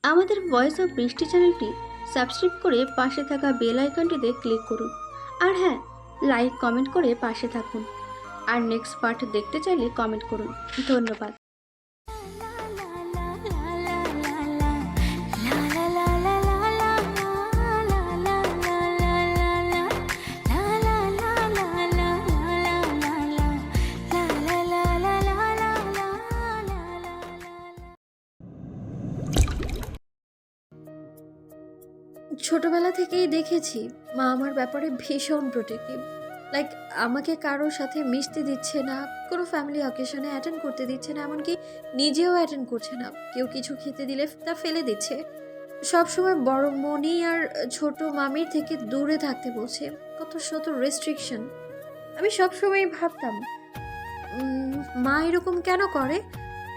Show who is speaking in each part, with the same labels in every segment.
Speaker 1: আমাদের voice of বৃষ্টি চ্যানেলটি সাবস্ক্রাইব করে পাশে থাকা বেল আইকনটিতে ক্লিক করুন। আর হ্যাঁ, লাইক কমেন্ট করে পাশে থাকুন। আর নেক্সট পার্ট দেখতে চাইলে কমেন্ট করুন। ধন্যবাদ।
Speaker 2: ছোটবেলা থেকেই দেখেছি মা আমার ব্যাপারে ভীষণ প্রোটেক্টিভ। লাইক আমাকে কারোর সাথে মিশতে দিচ্ছে না, কোনো ফ্যামিলি অকেশনে অ্যাটেন্ড করতে দিচ্ছে না, এমনকি নিজেও অ্যাটেন্ড করছে না। কেউ কিছু খেতে দিলে তা ফেলে দিচ্ছে। সবসময় বড় মনি আর ছোট মামির থেকে দূরে থাকতে বলছে। কত শত রেস্ট্রিকশন। আমি সবসময় ভাবতাম, মা এরকম কেন করে,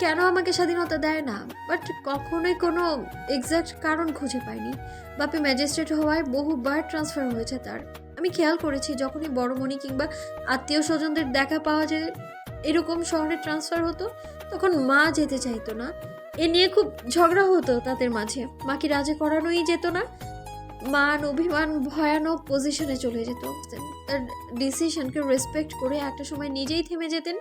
Speaker 2: কেন আমাকে স্বাধীনতা দেয় না। বাট কখনোই কোনো এক্সাক্ট কারণ খুঁজে পাইনি। বাপি ম্যাজিস্ট্রেট হওয়ায় বহুবার ট্রান্সফার হয়েছে তার। আমি খেয়াল করেছি যখনই বড়মণি কিংবা আত্মীয় স্বজনদের দেখা পাওয়া যায় এরকম শহরে ট্রান্সফার হতো, তখন মা যেতে চাইতো না। এ নিয়ে খুব ঝগড়া হতো তাদের মাঝে। মাকে রাজি করানোই যেত না। মান অভিমান ভয়ানক পজিশনে চলে যেত। তার ডিসিশনকে রেসপেক্ট করে একটা সময় নিজেই থেমে যেতেন,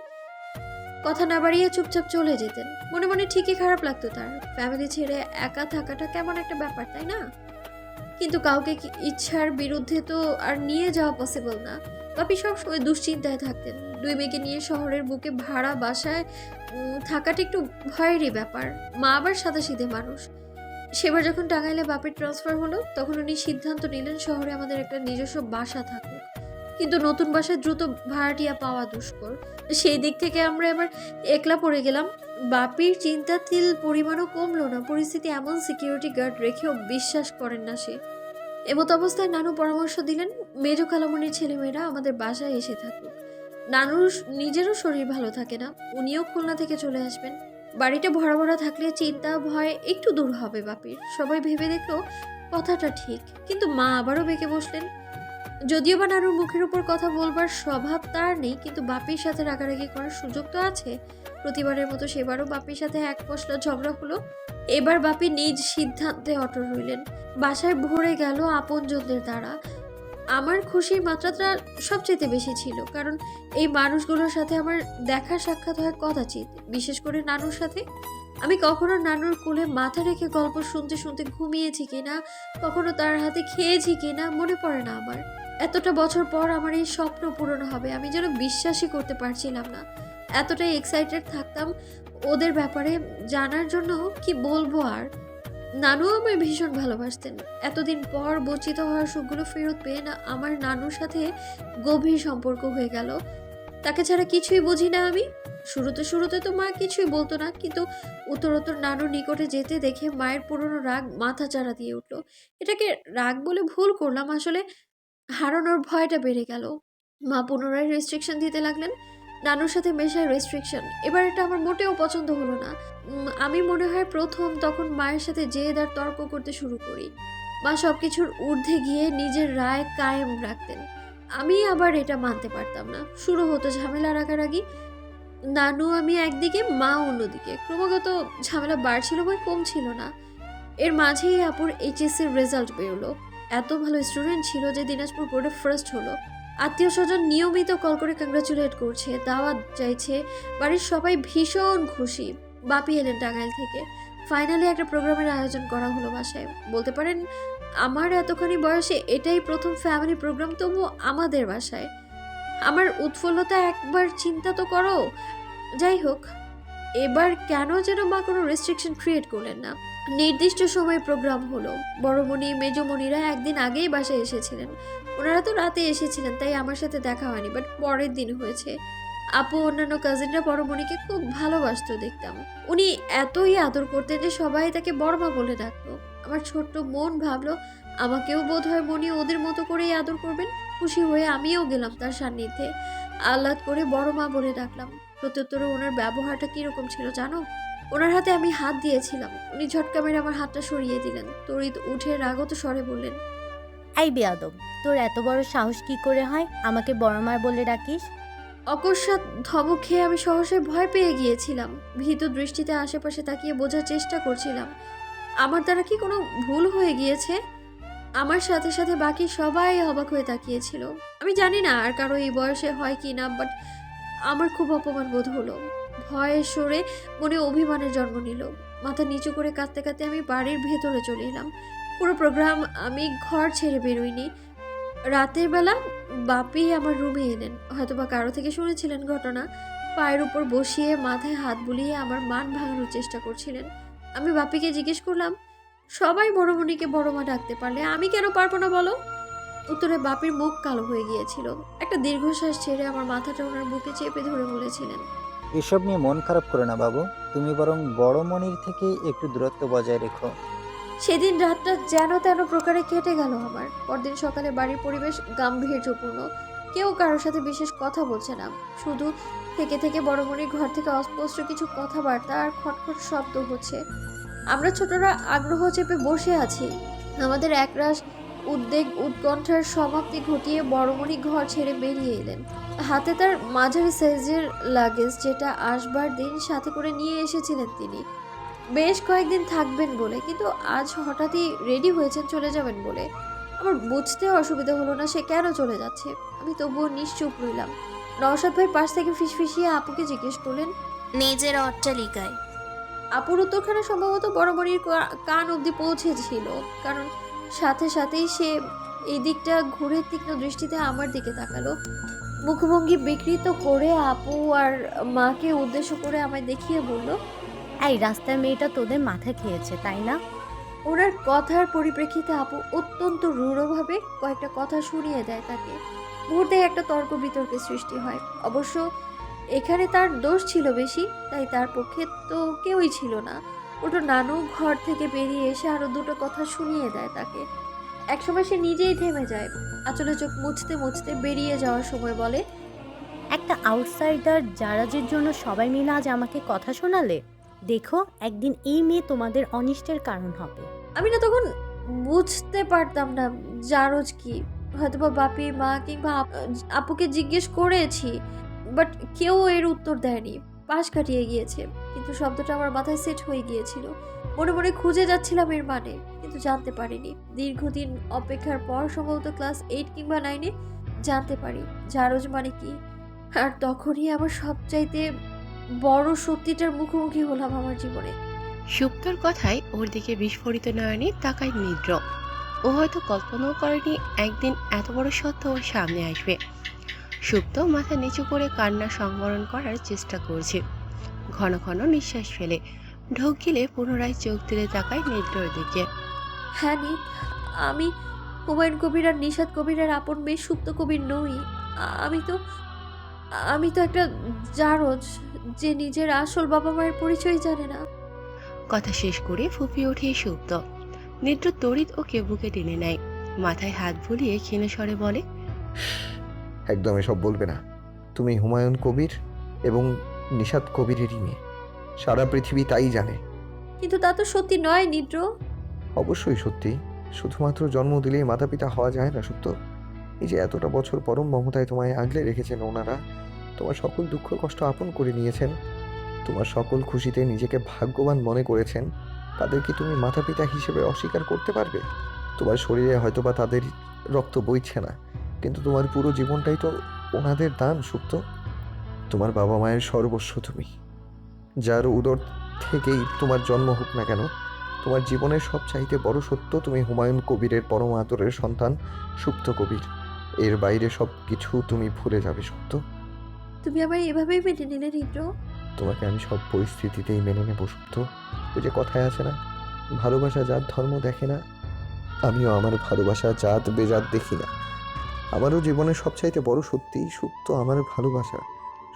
Speaker 2: কথা না বাড়িয়ে চুপচাপ চলে যেতেন। মনে মনে ঠিকই খারাপ লাগতো তার। ফ্যামিলি ছেড়ে একা থাকাটা কেমন একটা ব্যাপার, তাই না? কিন্তু কাউকে ইচ্ছার বিরুদ্ধে তো আর নিয়ে যাওয়া পসিবল না। বাপি সবসময় দুশ্চিন্তায় থাকতেন। দুই মেয়েকে নিয়ে শহরের বুকে ভাড়া বাসায় থাকাটা একটু ভয়েরই ব্যাপার। মা আবার সাদাসিধে মানুষ। সেবার যখন টাঙ্গাইলে বাপের ট্রান্সফার হলো, তখন উনি সিদ্ধান্ত নিলেন শহরে আমাদের একটা নিজস্ব বাসা থাকুক। কিন্তু নতুন বাসায় দ্রুত ভাড়াটিয়া পাওয়া দুষ্কর। সেই দিক থেকে আমরা এবার একলা পড়ে গেলাম। বাপির চিন্তা তিল পরিমাণও কমলো না। পরিস্থিতি এমন, সিকিউরিটি গার্ড রেখেও বিশ্বাস করেন না সে। এমত অবস্থায় নানু পরামর্শ দিলেন মেজো খালামণির ছেলেমেয়েরা আমাদের বাসায় এসে থাকুক। নানুর নিজেরও শরীর ভালো থাকে না, উনিও খুলনা থেকে চলে আসবেন। বাড়িটা ভরা ভরা থাকলে চিন্তা ভয় একটু দূর হবে বাপির। সবাই ভেবে দেখলো কথাটা ঠিক, কিন্তু মা আবারও বেঁকে বসলেন। যদিও বা নানুর মুখের উপর কথা বলবার স্বভাব তার নেই, কিন্তু বাপির সাথে রাগারাগি করার সুযোগ তো আছে। প্রতিবারের মতো সেবারও বাপির সাথে এক পশলা ঝগড়া হলো। এবার বাপি নিজ সিদ্ধান্তে অটল রইলেন। বাসায় ভরে গেল আপনজনদের দ্বারা। আমার খুশির মাত্রাটা সবচেয়ে বেশি ছিল, কারণ এই মানুষগুলোর সাথে আমার দেখা সাক্ষাৎ হয় কদাচিৎ, বিশেষ করে নানুর সাথে। আমি কখনো নানুর কোলে মাথা রেখে গল্প শুনতে শুনতে ঘুমিয়েছি কিনা, কখনো তার হাতে খেয়েছি কিনা মনে পড়ে না আমার। এতটা বছর পর আমার এই স্বপ্ন পূরণ হবে, আমি যেন বিশ্বাসই করতে পারছিলাম না। এতটাই এক্সাইটেড থাকতাম ওদের ব্যাপারে জানার জন্য, কি বলবো আর। নানু আমায় ভীষণ ভালোবাসতেন। এতদিন পর বঞ্চিত হওয়ার সুখগুলো ফেরত পেয়ে না আমার নানুর সাথে গভীর সম্পর্ক হয়ে গেল। তাকে ছাড়া কিছুই বুঝি না আমি। শুরুতে তো মা কিছুই বলতো না, কিন্তু উত্তরোত্তর নানুর নিকটে যেতে দেখে মায়ের পুরনো রাগ মাথা চাড়া দিয়ে উঠলো। এটাকে রাগ বলে ভুল করলাম, আসলে হারানোর ভয়টা বেড়ে গেল। মা পুনরায় রেস্ট্রিকশন দিতে লাগলেন। নানুর সাথে মেশার রেস্ট্রিকশন, এবার এটা আমার মোটেও পছন্দ হলো না। আমি মনে হয় প্রথম তখন মায়ের সাথে জেদ আর তর্ক করতে শুরু করি। মা সবকিছুর ঊর্ধ্বে গিয়ে নিজের রায় কায়েম রাখতেন। আমি আবার এটা মানতে পারতাম না। শুরু হতো ঝামেলা রাগারাগি। নানু আমি একদিকে, মা অন্যদিকে। ক্রমাগত ঝামেলা বাড়ছিল বই কমছিল না। এর মাঝেই আপুর এইচএসসির রেজাল্ট বেরোলো। এত ভালো স্টুডেন্ট ছিল যে দিনাজপুর বোর্ডে ফার্স্ট হলো। আত্মীয় স্বজন নিয়মিত কল করে কংগ্রাচুলেট করছে, দাওয়াত চাইছে। বাড়ির সবাই ভীষণ খুশি। বাপি এলেন টাঙ্গাইল থেকে। ফাইনালি একটা প্রোগ্রামের আয়োজন করা হলো বাসায়। বলতে পারেন আমার এতখানি বয়সে এটাই প্রথম ফ্যামিলি প্রোগ্রাম, তবু আমাদের বাসায়। আমার উৎফুল্লতা একবার চিন্তা তো করো। যাই হোক, এবার কেন যেন মা কোনো রেস্ট্রিকশন ক্রিয়েট করলেন না। নির্দিষ্ট সময় প্রোগ্রাম হলো। বড়মণি মেজমণিরা একদিন আগেই বাসায় এসেছিলেন। ওনারা তো রাতে এসেছিলেন, তাই আমার সাথে দেখা হয়নি, বাট পরের দিন হয়েছে। আপু অন্যান্য কাজিনরা বড়মণিকে খুব ভালোবাসতো দেখতাম। উনি এতই আদর করতেন যে সবাই তাকে বড়মা বলে ডাকতো। আমার ছোট্ট মন ভাবলো আমাকেও বোধ হয় মনি ওদের মতো করেই আদর করবেন। খুশি হয়ে আমিও গেলাম তার সান্নিধ্যে। আহ্লাদ করে বড়মা বলে ডাকলাম। প্রত্যুত্তরে ওনার ব্যবহারটা কিরকম ছিল জানো? ওনার হাতে আমি হাত দিয়েছিলাম, উনি ঝটকা মেরে আমার হাতটা সরিয়ে দিলেন। তড়িৎ উঠে রাগত স্বরে বললেন,
Speaker 3: এই বেয়াদব, তোর এত বড় সাহস কি করে হয় আমাকে বড় মা বলে ডাকিস?
Speaker 2: অকস্মাৎ ধমক খেয়ে আমি সহসায় ভয় পেয়ে গিয়েছিলাম। ভীত দৃষ্টিতে আশেপাশে তাকিয়ে বোঝার চেষ্টা করছিলাম আমার দ্বারা কি কোনো ভুল হয়ে গিয়েছে। আমার সাথে সাথে বাকি সবাই অবাক হয়ে তাকিয়েছিল। আমি জানি না আর কারো এই বয়সে হয় কি না, বাট আমার খুব অপমান বোধ হলো। ভয়ের সরে মনে অভিমানের জন্ম নিল। মাথা নিচু করে কাঁদতে কাঁদতে আমি বাড়ির ভেতরে চলে এলাম। পুরো প্রোগ্রাম আমি ঘর ছেড়ে বেরোইনি। রাতের বেলা বাপি আমার রুমে এলেন, হয়তোবা কারো থেকে শুনেছিলেন ঘটনা। পায়ের উপর বসিয়ে মাথায় হাত বুলিয়ে আমার মান ভাঙানোর চেষ্টা করছিলেন। আমি বাপিকে জিজ্ঞেস করলাম, সবাই বড়মণিকে বড় মা ডাকতে পারলে আমি কেন পারবো না বলো? উত্তরে বাপির মুখ কালো হয়ে গিয়েছিল। একটা দীর্ঘশ্বাস ছেড়ে আমার মাথাটা ওনার বুকে চেপে ধরে বলেছিলেন,
Speaker 3: এসব নিয়ে মন খারাপ করো না বাবু, তুমি বরং বড় মনির থেকে একটু দূরত্ব বজায় রেখো।
Speaker 2: সেদিন রাতটা যেন তেন প্রকারে কেটে গেল আমার। পরদিন সকালে বাড়ির পরিবেশ গাম্ভীর্যপূর্ণ। কেউ কারোর সাথে বিশেষ কথা বলছে না। শুধু থেকে থেকে বড়মণির ঘর থেকে অস্পষ্ট কিছু কথাবার্তা আর খটখট শব্দ হচ্ছে। আমরা ছোটরা আগ্রহ চেপে বসে আছি। আমাদের একরাশ উদ্বেগ উৎকণ্ঠার সমাপ্তি ঘটিয়ে বড়মণি ঘর ছেড়ে বেরিয়ে এলেন। হাতে তার মাঝারি সাইজের লাগেজ, যেটা আসবার দিন সাথে করে নিয়ে এসেছিলেন তিনি বেশ কয়েকদিন থাকবেন বলে, কিন্তু আজ হঠাৎই রেডি হয়েছেন চলে যাবেন বলে। আমার বুঝতে অসুবিধা হলো না সে কেন চলে যাচ্ছে। আমি তবুও নিশ্চুপ রইলাম। নওশাদ ভাই পাশ থেকে ফিসফিসিয়ে আপুকে জিজ্ঞেস করলেন,
Speaker 4: নিজের অট্টালিকায়।
Speaker 2: আপুর উত্তরখানা সম্ভবত বড়মণির কান অবধি পৌঁছেছিল, কারণ সাথে সাথেই সে এই দিকটা ঘুরে তীক্ষ্ণ দৃষ্টিতে আমার দিকে তাকালো। মুখভঙ্গি বিকৃত করে আপু আর মাকে উদ্দেশ্য করে আমায় দেখিয়ে বলল,
Speaker 4: এই রাস্তার মেয়েটা তোদের মাথা খেয়েছে তাই না?
Speaker 2: ওনার কথার পরিপ্রেক্ষিতে আপু অত্যন্ত রূঢ়ভাবে কয়েকটা কথা শুনিয়ে দেয় তাকে। মুহূর্তে একটা তর্ক বিতর্কের সৃষ্টি হয়। অবশ্য এখানে তার দোষ ছিল বেশি, তাই তার পক্ষে তো কেউই ছিল না। ওটা নানু ঘর থেকে বেরিয়ে এসে আরো দুটো কথা শুনিয়ে দেয় তাকে। একসময় সে নিজেই থেমে যায়। আঁচলে চোখ মুছতে মুছতে বেরিয়ে যাওয়ার সময় বলে,
Speaker 4: একটা আউটসাইডার জারাজের জন্য সবাই মিলে আজ আমাকে কথা শোনালে। দেখো একদিন এই মেয়ে তোমাদের অনিষ্টের কারণ হবে।
Speaker 2: আমি না তখন বুঝতে পারতাম না জারজ কি। হয়তোবা বাপি মা কিংবা আপুকে জিজ্ঞেস করেছি, বাট কেউ এর উত্তর দেয়নি। পাশ কাটিয়ে গিয়েছে, কিন্তু শব্দটা আমার মাথায় সেট হয়ে গিয়েছিল। মনে মনে খুঁজে যাচ্ছিলাম এর মানে, কিন্তু জানতে পারিনি। দীর্ঘদিন অপেক্ষার পর সম্ভবত ক্লাস 8 কিংবা 9-এ জানতে পারি জারজ মানে কি। আর তখনই আমার সবচাইতে বড় সত্যিটার মুখোমুখি হলাম আমার জীবনে।
Speaker 5: সুপ্তর কথায় ওর দিকে বিস্ফোরিত নয়নে তাকায় নিদ্র। ও হয়তো কল্পনাও করেনি একদিন এত বড় সত্য ওর সামনে আসবে। সুপ্ত মাথা নিচু করে কান্না সংবরণ করার চেষ্টা করছে। ঘন ঘন নিঃশ্বাস ফেলে ঢোক গিলে পুনরায় চোখ তুলে তাকায় নিদ্রর দিকে।
Speaker 2: হ্যাঁ নিত, আমি হুমায়ুন কবির আর নিশাত কবিরের আপন মেয়ে সুপ্ত কবির নই। আমি তো আমি তো একটা জারজ যে নিজের আসল বাবা মায়ের পরিচয় জানে না।
Speaker 5: কথা শেষ করে ফুপিয়ে ওঠে সুপ্ত। নিদ্র তড়িৎ ওকে বুকে টেনে নেয়, মাথায় হাত বুলিয়ে ক্ষীণ স্বরে বলে,
Speaker 6: একদম এসব বলবে না। তুমি হুমায়ুন কবির এবং নিশাত কবিরেরই মেয়ে, সারা পৃথিবী তাই জানে।
Speaker 2: কিন্তু তা তো সত্যি নয় নিদ্র।
Speaker 6: অবশ্যই সত্যি, শুধুমাত্র জন্ম দিলেই মাতা পিতা হওয়া যায় না সত্য। এই যে এতটা বছর পরম মমতায় তোমায় আগলে রেখেছেন ওনারা, তোমার সকল দুঃখ কষ্ট আপন করে নিয়েছেন, তোমার সকল খুশিতে নিজেকে ভাগ্যবান মনে করেছেন, তাদের কি তুমি মাতা পিতা হিসেবে অস্বীকার করতে পারবে? তোমার শরীরে হয়তোবা তাদের রক্ত বইছে না, কিন্তু তোমার পুরো জীবনটাই তো ওনাদের দান সুপ্ত। তোমার বাবা মায়ের সর্বস্ব তুমি, যার উদর থেকেই তোমার জন্ম হোক না কেন। তোমার জীবনের সবচাইতে বড় সত্য, তুমি হুমায়ুন কবিরের পরম আদরের সন্তান সুপ্ত কবির। এর বাইরে সব কিছু তুমি ভুলে যাবে সুপ্ত।
Speaker 2: তুমি আমায় এভাবেই মেনে নিলে নিদ্র?
Speaker 6: তোমাকে আমি সব পরিস্থিতিতেই মেনে নেব সুপ্ত। ওই যে কথায় আছে না, ভালোবাসা জাত ধর্ম দেখে না, আমিও আমার ভালোবাসা জাত বেজাত দেখি না। আমারও জীবনের সবচাইতে বড় সত্যি সুপ্ত আমার ভালোবাসা।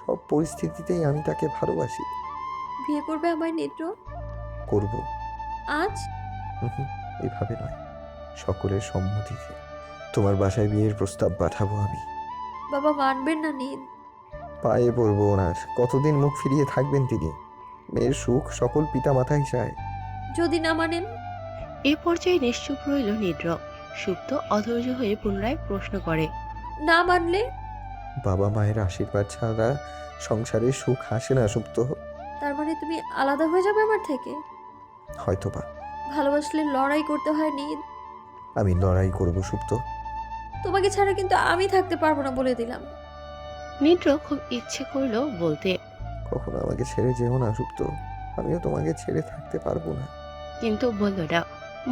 Speaker 6: সব পরিস্থিতিতেই আমি তাকে ভালোবাসি।
Speaker 2: বিয়ে করবে আমায় নিদ্র?
Speaker 6: করব।
Speaker 2: আজ?
Speaker 6: এভাবে নয়, সকলের সম্মতিতে তোমার বাসায় বিয়ের প্রস্তাব পাঠাবো আমি।
Speaker 2: বাবা মানবেন না নিদ।
Speaker 6: পায়ে পড়বো ওনার, কতদিন মুখ ফিরিয়ে থাকবেন তিনি? মেয়ের সুখ সকল পিতা মাতাই চায়।
Speaker 2: যদি না মানেন?
Speaker 5: এ পর্যায়ে নিশ্চুপ রইল নিদ্র। সুপ্ত অধৈর্য হয়ে পুনরায় প্রশ্ন করে,
Speaker 2: না মানলে?
Speaker 6: বাবা মায়ের আশীর্বাদ ছাড়া সংসারে সুখ আসে না সুপ্ত।
Speaker 2: তার মানে তুমি আলাদা হয়ে যাবে আমার থেকে?
Speaker 6: হয়তোবা।
Speaker 2: ভালোবাসলে লড়াই করতে হয় নিদ।
Speaker 6: আমি লড়াই করব সুপ্ত।
Speaker 2: তোমাকে ছাড়া কিন্তু আমি থাকতে পারবো না বলে দিলাম।
Speaker 5: নিদ্র খুব ইচ্ছে করলো বলতে,
Speaker 6: কখনো আমাকে ছেড়ে যেও না সুপ্ত। আমিও তোমাকে ছেড়ে থাকতে পারবো না।
Speaker 5: কিন্তু বলল না।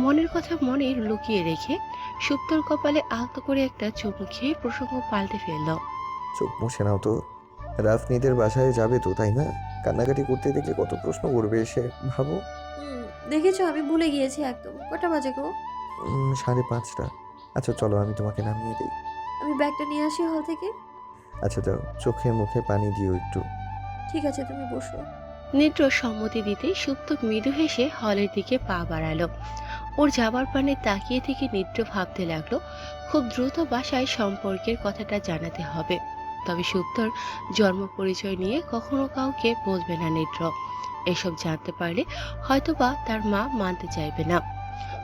Speaker 5: মনের কথা মনে লুকিয়ে রেখে সুপ্তর কপালে আলতো করে একটা চুমু খেয়ে প্রসঙ্গ পাল্টে ফেলল।
Speaker 6: চোখ মুছে নাও তো। রাফনিদের বাসায় যাবে তো, তাই না? কান্নাকাটি করতে দেখলে কত প্রশ্ন করবে এসে, ভাবো।
Speaker 2: দেখেছো আমি ভুলে গিয়েছি একদম। কটা বাজে গো?
Speaker 6: 5:30। আচ্ছা চলো, আমি তোমাকে নামিয়ে দিই।
Speaker 2: আমি ব্যাগটা নিয়ে আসি হল থেকে।
Speaker 6: আচ্ছা যাও, চোখে মুখে পানি দিও একটু।
Speaker 2: ঠিক আছে, তুমি বসো।
Speaker 5: নিদ্র সম্মতি দিতে সুপ্ত মৃদু হেসে হলের দিকে পা বাড়ালো। ওর যাবার পানে তাকিয়ে থেকে নিদ্র ভাবতে লাগলো, খুব দ্রুত বাসায় সম্পর্কের কথাটা জানাতে হবে। তবে সুপ্তর জন্ম পরিচয় নিয়ে কখনো কাউকে বলবে না নিদ্র। এসব জানতে পারলে হয়তোবা তার মা মানতে চাইবে না।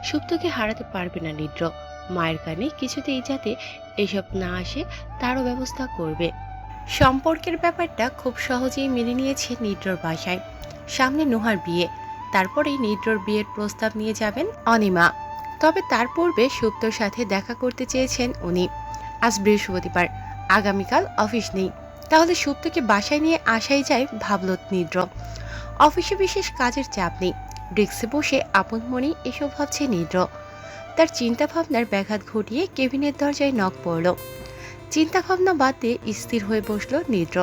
Speaker 5: সুপ্তকে হারাতে পারবে না নিদ্র। মায়ের কানে কিছুতেই যাতে এসব না আসে তারও ব্যবস্থা করবে। সম্পর্কের ব্যাপারটা খুব সহজেই মেনে নিয়েছে নিদ্রর বাসায়। সামনে নোহার বিয়ে, তারপরেই নিদ্রর বিয়ের প্রস্তাব নিয়ে যাবেন অনিমা। তবে তার পূর্বে সুপ্তর সাথে দেখা করতে চেয়েছেন উনি। আজ বৃহস্পতিবার, আগামীকাল অফিস নেই, তাহলে সুপ্তকে বাসায় নিয়ে আসাই যায় ভাবল নিদ্র। অফিসে বিশেষ কাজের চাপ নেই, ডেস্কে বসে আপন মনেই এসব ভাবছে নিদ্র। তার চিন্তা ভাবনার ব্যাঘাত ঘটিয়ে কেবিনের দরজায় নক পড়ল। চিন্তা ভাবনা বাদ দিয়ে স্থির হয়ে বসলো নিদ্র।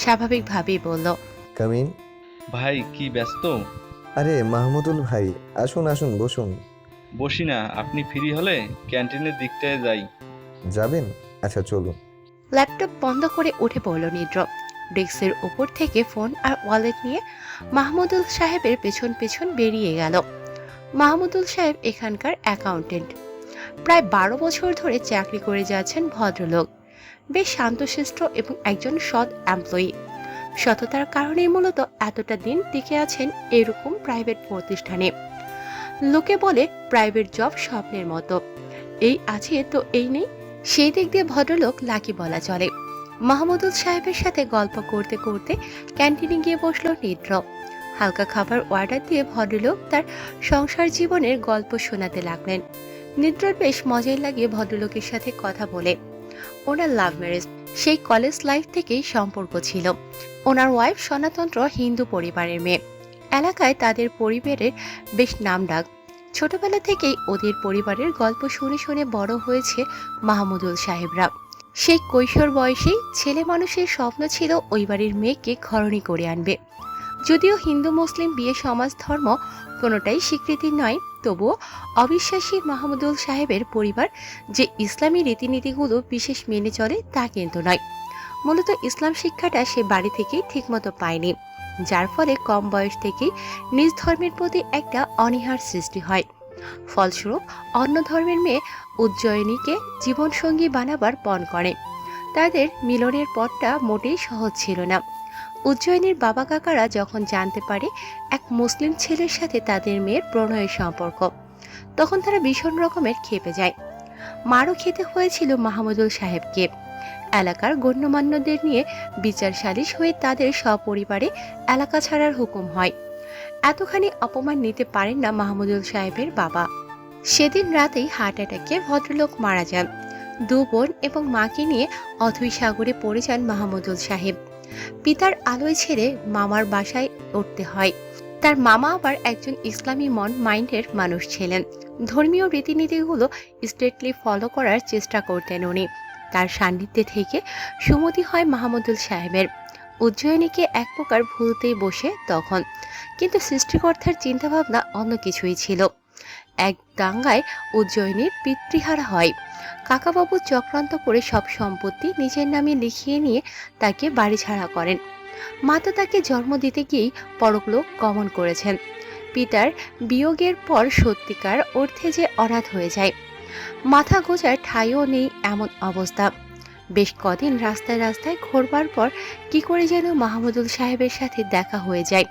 Speaker 5: স্বাভাবিকভাবেই বলল,
Speaker 6: কামিন।
Speaker 7: ভাই কি ব্যস্ত?
Speaker 6: আরে মাহমুদুল ভাই, আসুন আসুন, বসুন।
Speaker 7: বসি না, আপনি ফ্রি হলে ক্যান্টিনের দিকটায় যাই।
Speaker 6: যাবেন? আচ্ছা চলুন।
Speaker 5: ল্যাপটপ বন্ধ করে উঠে পড়ল নিদ্র। ডেস্কের উপর থেকে ফোন আর ওয়ালেট নিয়ে মাহমুদুল সাহেবের পেছন পেছন বেরিয়ে গেল। মাহমুদুল সাহেব এখানকার অ্যাকাউন্টেন্ট। প্রায় 12 বছর ধরে চাকরি করে যাচ্ছেন ভদ্রলোক। বেশ শান্তশিষ্ট এবং একজন সৎ এমপ্লয়ি। সততার কারণেই মূলত এতটা দিন টিকে আছেন এরকম প্রাইভেট প্রতিষ্ঠানে। লোকে বলে প্রাইভেট জব স্বপ্নের মতো, এই আছে তো এই নেই। সেই দিক দিয়ে ভদ্রলোক লাকি বলা চলে। মাহমুদুল সাহেবের সাথে গল্প করতে করতে ক্যান্টিনে গিয়ে বসলো নিদ্র। হালকা খাবার অর্ডার দিয়ে ভদ্রলোক তার সংসার জীবনের গল্প শোনাতে লাগলেন। নিদ্রার বেশ মজাই লাগে ভদ্রলোকের সাথে কথা বলে। ওনার লাভ ম্যারেজ, সেই কলেজ লাইফ থেকেই সম্পর্ক ছিল। ওনার ওয়াইফ সনাতন্ত্র হিন্দু পরিবারের মেয়ে। এলাকায় তাদের পরিবারের বেশ নামডাক। ছোটবেলা থেকেই ওদের পরিবারের গল্প শুনে শুনে বড় হয়েছে মাহমুদুল সাহেবরা। সেই কৈশোর বয়সেই ছেলে মানুষের স্বপ্ন ছিল ওই বাড়ির মেয়েকে ঘরণী করে আনবে। যদিও হিন্দু মুসলিম বিয়ে সমাজ ধর্ম কোনোটাই স্বীকৃতি নয়, তবুও অবিশ্বাসী মাহমুদুল সাহেবের পরিবার যে ইসলামী রীতিনীতিগুলো বিশেষ মেনে চলে তা কিন্তু নয়। মূলত ইসলাম শিক্ষাটা সে বাড়ি থেকেই ঠিকমতো পায়নি, যার ফলে কম বয়স থেকেই নিজ ধর্মের প্রতি একটা অনীহার সৃষ্টি হয়। ফলস্বরূপ অন্য ধর্মের মেয়ে উজ্জয়িনীকে জীবনসঙ্গী বানাবার পণ করে। তাদের মিলনের পথটা মোটেই সহজ ছিল না। উজ্জয়িনীর বাবা কাকারা যখন জানতে পারে এক মুসলিম ছেলের সাথে তাদের মেয়ের প্রণয়ের সম্পর্ক, তখন তারা ভীষণ রকমের ক্ষেপে যায়। মারও খেতে হয়েছিল মাহমুদুল সাহেবকে। এলাকার গণ্যমান্যদের নিয়ে বিচার সালিশ হয়ে তাদের সপরিবারে এলাকা ছাড়ার হুকুম হয়। এতখানি অপমান নিতে পারেন না মাহমুদুল সাহেবের বাবা। সেদিন রাতেই হার্ট অ্যাটাকে ভদ্রলোক মারা যান। 2 বোন এবং মাকে নিয়ে অথৈ সাগরে পড়ে যান মাহমুদুল সাহেব। পিতার আলোয় ছেড়ে মামার বাসায় উঠতে হয়। তার মামা আবার একজন ইসলামী মাইন্ডের মানুষ ছিলেন। ধর্মীয় রীতিনীতিগুলো স্ট্রিক্টলি ফলো করার চেষ্টা করতেন উনি। তার সান্নিধ্যে থেকে সুমতি হয় মাহমুদুল সাহেবের। উজ্জয়িনীকে এক প্রকার ভুলতেই বসে তখন, কিন্তু সৃষ্টিকর্তার চিন্তাভাবনা অন্য কিছুই ছিল। এক দাঙ্গায় উজ্জয়িনীর পিতৃহারা হয়। কাকাবাবু চক্রান্ত করে সব সম্পত্তি নিজের নামে লিখিয়ে নিয়ে তাকে বাড়ি ছাড়া করেন। মাতা তাকে জন্ম দিতে গিয়েই পরলোক গমন করেছেন। পিতার বিয়োগের পর সত্যিকার অর্থে যে অনাথ হয়ে যায়, মাথা গোজার ঠাঁইও নেই এমন অবস্থা। বেশ কদিন রাস্তায় রাস্তায় ঘোরবার পর কি করে যেন মাহমুদুল সাহেবের সাথে দেখা হয়ে যায়।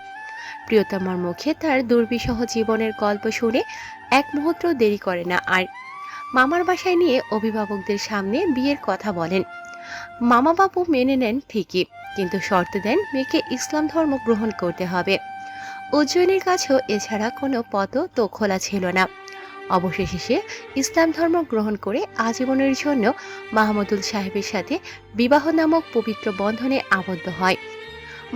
Speaker 5: প্রিয়তমার মুখে তার দুর্বিষহ জীবনের গল্প শুনে এক মুহূর্ত দেরি করে না আর। মামার বাসায় নিয়ে অভিভাবকদের সামনে বিয়ের কথা বলেন। মামা বাবু মেনে নেন ঠিকই, কিন্তু শর্ত দেন মেয়েকে ইসলাম ধর্ম গ্রহণ করতে হবে। উজ্জয়িনীর কাছেও এছাড়া কোনো পথও তো খোলা ছিল না। অবশেষে সে ইসলাম ধর্ম গ্রহণ করে আজীবনের জন্য মাহমুদুল সাহেবের সাথে বিবাহ নামক পবিত্র বন্ধনে আবদ্ধ হয়।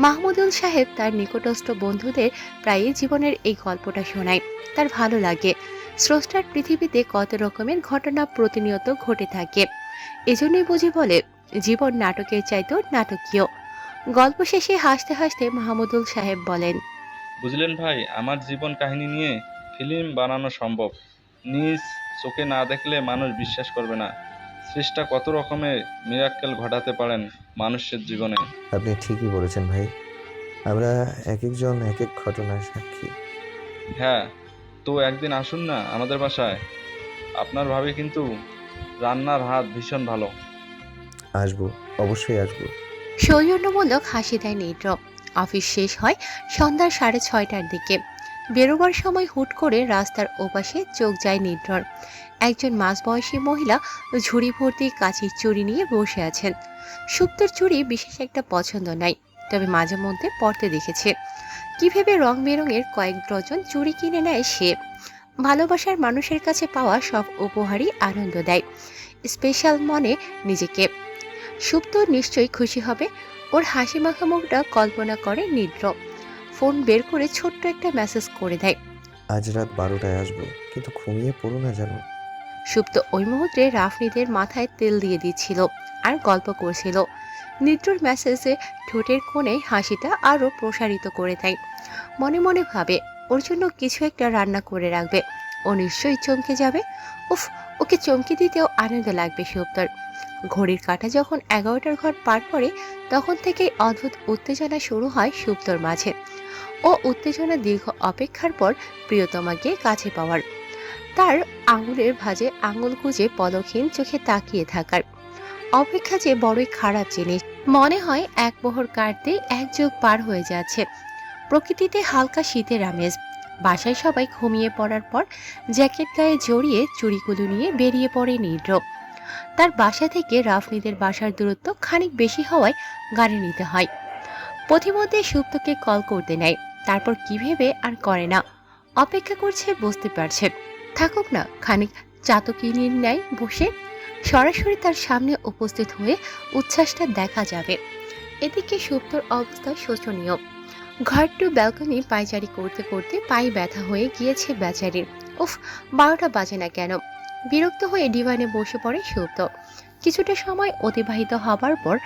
Speaker 5: মাহমুদুল সাহেব তার নিকটস্থ বন্ধুদের প্রায়ই জীবনের এই গল্পটা শোনায়। তার ভালো লাগে, স্রষ্টার পৃথিবীতে কত রকমের ঘটনা প্রতিনিয়ত ঘটে থাকে। এজন্যই বুঝি বলে জীবন নাটকের চাইতেও নাটকীয়। গল্প শেষে হাসতে হাসতে মাহমুদুল সাহেব বলেন,
Speaker 7: বুঝলেন ভাই, আমার জীবন কাহিনী নিয়ে ফিল্ম বানানো সম্ভব। নিজ চোখে না দেখলে মানুষ বিশ্বাস করবে না। সৃষ্টা কত রকমের মিরাক্কেল ঘটাতে পারেন মানুষের জীবনে।
Speaker 6: আপনি ঠিকই বলেছেন ভাই, আমরা এক একজন এক এক ঘটনার সাক্ষী।
Speaker 7: হ্যাঁ, তো একদিন আসুন না আমাদের বাসায়। আপনার ভাবে কিন্তু রান্নার হাত ভীষণ ভালো।
Speaker 6: আসবো, অবশ্যই আসবো।
Speaker 5: সৌজন্যমূলক হাসি দেয় নীরব। অফিস শেষ হয় সন্ধ্যা 6:30টার দিকে। বেরোবার সময় হুট করে রাস্তার ওপাশে চোখ যায় নীরর। একজন মাঝবয়সী মহিলা ঝুড়ি ভর্তি কাঁচির চুড়ি নিয়ে বসে আছেন। সুপ্তর চুড়ি বিশেষ একটা পছন্দ নাই, তবে মাঝে মধ্যে পরতে দেখেছে। কি ভেবে রং বেরঙের কয়েক ডজন চুড়ি কিনে নেয় সে। ভালোবাসার মানুষের কাছে পাওয়া সব উপহারই আনন্দ দেয়, স্পেশাল মনে নিজেকে। সুপ্ত নিশ্চয়ই খুশি হবে। ওর হাসি মাখা মুখটা কল্পনা করে নীরব। ফোন বের করে ছোট্ট একটা মেসেজ করে দেয়।
Speaker 6: আজ রাত 12টায় আসবো, কিন্তু ঘুমিয়ে পড়ো না যেন।
Speaker 5: সুপ্ত ওই মুহূর্তে রাফনিদের মাথায় তেল দিয়ে দিচ্ছিল আর গল্প করছিল। নীরর মেসেজে ঠোঁটের কোণে হাসিটা আরো প্রসারিত করে দেয়। মনে মনে ভাবে ওর জন্য কিছু একটা রান্না করে রাখবে। ও নিশ্চয়ই চমকে যাবে। উফ, ওকে চমকে দিতেও আনন্দ লাগবে সুপ্তর। ঘড়ির কাঁটা যখন 11টার ঘর পার করে, তখন থেকেই অদ্ভুত উত্তেজনা শুরু হয় সুপ্তর মাঝে। ও উত্তেজনা দীর্ঘ অপেক্ষার পর প্রিয়তমাকে কাছে পাওয়ার, তার আঙুলের ভাঁজে আঙুল গুজে পলকহীন চোখে তাকিয়ে থাকার। অপেক্ষা যে বড়ই খারাপ জিনিস। মনে হয় এক মোহর কাটতেই এক যুগ পার হয়ে যাচ্ছে। প্রকৃতিতে হালকা শীতের আমেজ। বাসায় সবাই ঘুমিয়ে পড়ার পর জ্যাকেট গায়ে জড়িয়ে চুড়িগুলো নিয়ে বেরিয়ে পড়ে নীরব। তার বাসা থেকে রাফনিদের বাসার দূরত্ব খানিক বেশি হওয়ায় গাড়ি নিতে হয়। পথিমধ্যে সুপ্তকে কল করতে নেয়, তারপর কি ভেবে আর করে না। অপেক্ষা করছে, বুঝতে পারছে। থাকুক না, খানিক চাতকিনীর ন্যায় বসে সরাসরি তার সামনে উপস্থিত হয়ে উচ্ছ্বাসটা দেখা যাবে। এদিকে সুপ্তর অবস্থা শোচনীয়। ঘর টু ব্যালকনি পায়চারি করতে করতে পায়ে ব্যথা হয়ে গিয়েছে বেচারির। উফ, 12টা বাজে না কেন। বিরক্ত হয়ে ডিভানে বসে পড়ে সুপ্ত। কিছুটা সময় অতিবাহিত হবার পর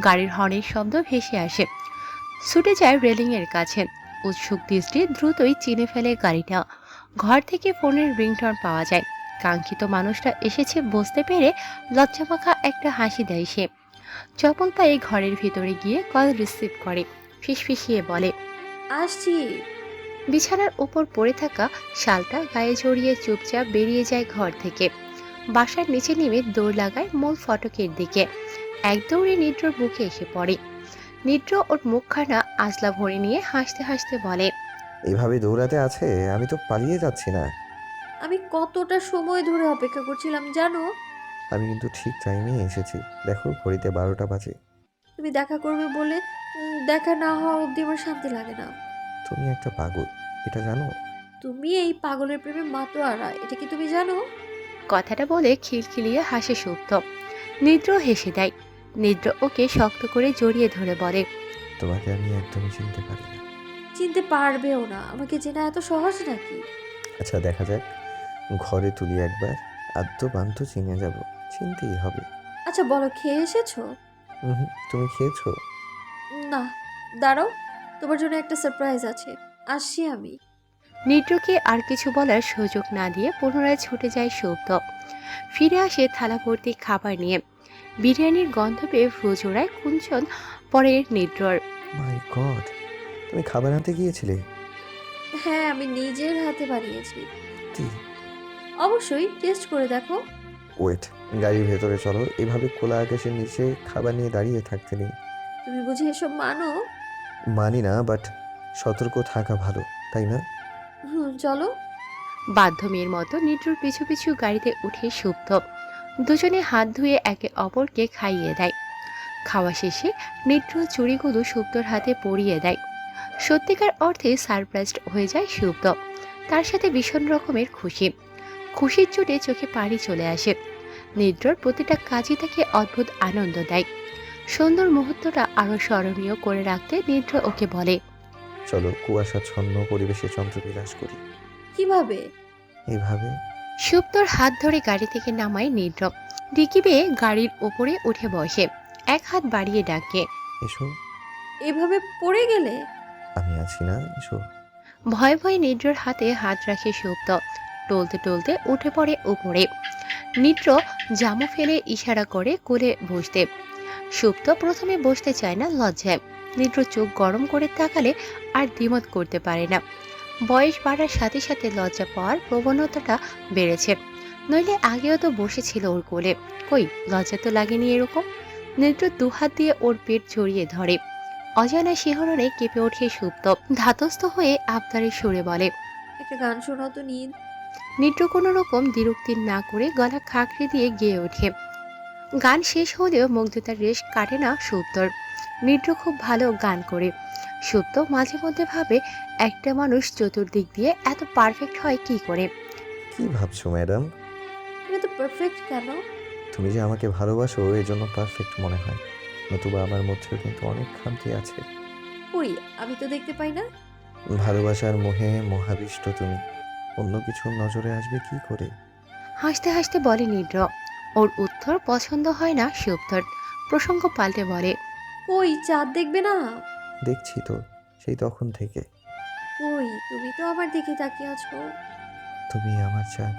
Speaker 5: গাড়ির হর্নের শব্দ ভেসে আসে। ছুটে যায় রেলিংয়ের কাছে। উৎসুক দৃষ্টি দ্রুতই চিনে ফেলে গাড়িটা। ঘর থেকে ফোনের রিংটোন পাওয়া যায়। কাঙ্ক্ষিত মানুষটা এসেছে বুঝতে পেরে লজ্জামাখা একটা হাসি দেয় সে। চপল পায়ে ঘরের ভিতরে গিয়ে কল রিসিভ করে, ফিসফিসিয়ে বলে,
Speaker 2: আসছি।
Speaker 5: বিছানার উপর পড়ে থাকা শালটা গায়ে জড়িয়ে চুপচাপ বেরিয়ে যায় ঘর থেকে। বাসার নিচে নেমে দৌড় লাগায় মূল ফটকের দিকে। এক দৌড়ে নিদ্রর বুকে এসে পড়ে। নিদ্র ওর মুখখানা আজলা ভরে নিয়ে হাসতে হাসতে বলে,
Speaker 6: এভাবে দৌড়াতে আছে, আমি তো পালিয়ে যাচ্ছি না।
Speaker 2: আমি কতটা সময় ধরে অপেক্ষা করছিলাম জানো?
Speaker 6: আমি কিন্তু ঠিক টাইমে এসেছি। দেখো ঘড়িতে 12টা বাজে।
Speaker 2: তুমি দেখা করবে বলে দেখা না হওয়া অবধি আমার শান্তি লাগে না।
Speaker 6: তুমি একটা পাগল, এটা জানো?
Speaker 2: তুমি এই পাগলের প্রেমে মাতোয়ারা, এটা কি তুমি জানো?
Speaker 5: কথাটা বলে খিলখিলিয়ে হাসে সুপ্ত। নিদ্র হেসে দেয়। নিদ্র ওকে শক্ত করে জড়িয়ে ধরে বলে,
Speaker 6: তোমাকে আমি একদমই চিনতে পারি না।
Speaker 2: চিনতে পারবেও না, আমাকে চেনা এত সহজ নাকি?
Speaker 6: আচ্ছা দেখা যাক, ঘরে তুলি একবার, আদ্য বান্ত চিনে যাব, চিনতেই হবে।
Speaker 2: আচ্ছা বলো, খেয়ে এসেছো?
Speaker 6: তুমি খেয়েছো?
Speaker 2: না, দাঁড়াও, তোমার জন্য একটা সারপ্রাইজ আছে, আসছি আমি।
Speaker 5: নিদ্রকে আর কিছু বলার সুযোগ না দিয়ে পুনরায় ছুটে যায় সুপ্ত। ফিরে আসে থালা ভর্তি খাবার নিয়ে। বিরিয়ানির গন্ধ পেয়ে ভ্রুজোড়ায় কুঞ্চন পরে নিদ্রর।
Speaker 6: মাই গড, তুমি খাবার আনতে গিয়েছিলে?
Speaker 2: হ্যাঁ, আমি নিজের হাতে বানিয়েছি।
Speaker 6: কি?
Speaker 2: অবশ্যই, টেস্ট করে দেখো।
Speaker 6: ওয়েট, গাড়ির ভেতরে চলো, এভাবে খোলা আকাশের নিচে খাবার নিয়ে দাঁড়িয়ে থাকতে নেই।
Speaker 2: তুমি বুঝি এসব মানো?
Speaker 6: মানি না, বাট সতর্ক থাকা ভালো, তাই না?
Speaker 2: চলো।
Speaker 5: বাধ্য মেয়ের মতো নিদ্রর পিছু পিছু গাড়িতে উঠে সুপ্ত। দুজনে হাত ধুয়ে একে অপরকে খাইয়ে দেয়। খাওয়া শেষে নিত্র চুড়িগুলো সুপ্তর হাতে পরিয়ে দেয়। সত্যিকার অর্থে সারপ্রাইজড হয়ে যায় সুপ্ত, তার সাথে ভীষণ রকমের খুশি। খুশির চোটে চোখে পানি চলে আসে। নিদ্রর প্রতিটা কাজই তাকে অদ্ভুত আনন্দ দেয়। সুন্দর মুহূর্তটা আরো স্মরণীয় করে রাখতে নিদ্র ওকে বলে,
Speaker 6: চলো কুয়াশাচ্ছন্ন পরিবেশে চন্দ্রবিলাস করি।
Speaker 2: কিভাবে?
Speaker 6: এইভাবে।
Speaker 5: সুপ্তর হাত ধরে গাড়ি থেকে নামায় নিদ্র। ডিকি বেয়ে গাড়ির ওপরে উঠে বসে, এক হাত বাড়িয়ে ডাকে,
Speaker 6: এসো,
Speaker 2: এভাবে পড়ে গেলে?
Speaker 6: আমি আছি না, এসো।
Speaker 5: ভয়ে ভয়ে নিদ্রর হাতে হাত রাখে সুপ্ত। টলতে টলতে উঠে পড়ে উপরে। নিদ্র জামু ফেলে ইশারা করে কোলে বসতে। সুপ্ত প্রথমে বসতে চায় না লজ্জায়। নিদ্র চোখ গরম করে তাকালে আর দ্বিমত করতে পারে না। বয়স বাড়ার সাথে সাথে লজ্জা পাওয়ার প্রবণতাটা বেড়েছে, নইলে আগেও তো বসেছিল ওর কোলে। কই, লজ্জা তো লাগেনি এরকম। নিদ্র দুহাত দিয়ে ওর পেট জড়িয়ে ধরে। অজানা শিহরণে কেঁপে ওঠে সুপ্ত, ধাতস্থ হয়ে আবদারের সুরে বলে,
Speaker 2: একটা গান শোনাও তো নিদ।
Speaker 5: নিদ্র কোনো রকম দ্বিরুক্তি না করে গলা খাঁকড়ে দিয়ে গেয়ে ওঠে। গান শেষ হলেও মুগ্ধতার রেশ কাটে না সুপ্তর। নিদ্র খুব ভালো গান করে। সুপ্ত মাঝে মধ্যে ভাবে, একটা মানুষ চতুর্দিক দিয়ে এত পারফেক্ট হয় কি করে।
Speaker 6: কি ভাবছো ম্যাডাম?
Speaker 2: তুমি তো পারফেক্ট কেন?
Speaker 6: তুমি যে আমাকে ভালোবাসো এজন্য পারফেক্ট মনে হয়, নতুবা আমার মধ্যেও কিন্তু অনেক খামতি আছে।
Speaker 2: কই, আমি তো দেখতে পাই না।
Speaker 6: ভালোবাসার মোহে মহাবিষ্ট তুমি, অন্য কিছুর নজরে আসবে কি করে?
Speaker 5: হাসতে হাসতে বলে নিদ্র। ওর উত্তর পছন্দ হয় না সুপ্তর। প্রসঙ্গ পাল্টে বলে,
Speaker 2: কই, চাঁদ দেখবে না?
Speaker 6: দেখছি তো, সেই তখন থেকে।
Speaker 2: কই, তুমি তো আমার দিকে তাকিয়ে আছো।
Speaker 6: তুমি আমার চাঁদ।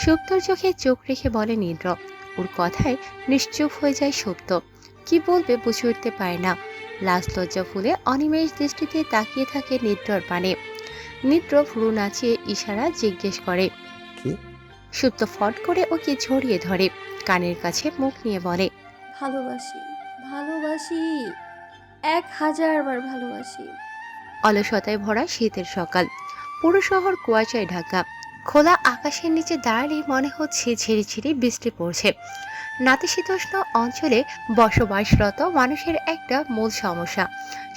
Speaker 5: সুপ্তর চোখে চোখ রেখে বলে নিদ্র। ওর কথায় নিশ্চুপ হয়ে যায় সুপ্ত। কি বলবে বুঝে উঠতে পারে না। লাজ লজ্জা ফুলে অনিমেষ দৃষ্টিতে তাকিয়ে থাকে নিদ্রর পানে। নিদ্র ভ্রু নাচিয়ে ইশারা জিজ্ঞেস করে।
Speaker 6: কি?
Speaker 5: সুপ্ত ফট করে ওকে জড়িয়ে ধরে, কানের কাছে মুখ নিয়ে বলে,
Speaker 2: ভালোবাসি, ভালোবাসি, 1000 বার ভালোবাসি।
Speaker 5: অলসতায় ভরা শীতের সকাল, পুরো শহর কুয়াশায় ঢাকা। খোলা আকাশের নিচে দাঁড়িয়ে মনে হচ্ছে ঝিরি ঝিরি বৃষ্টি পড়ছে। নাতিশীতোষ্ণ অঞ্চলে বসবাসরত মানুষের একটা মূল সমস্যা,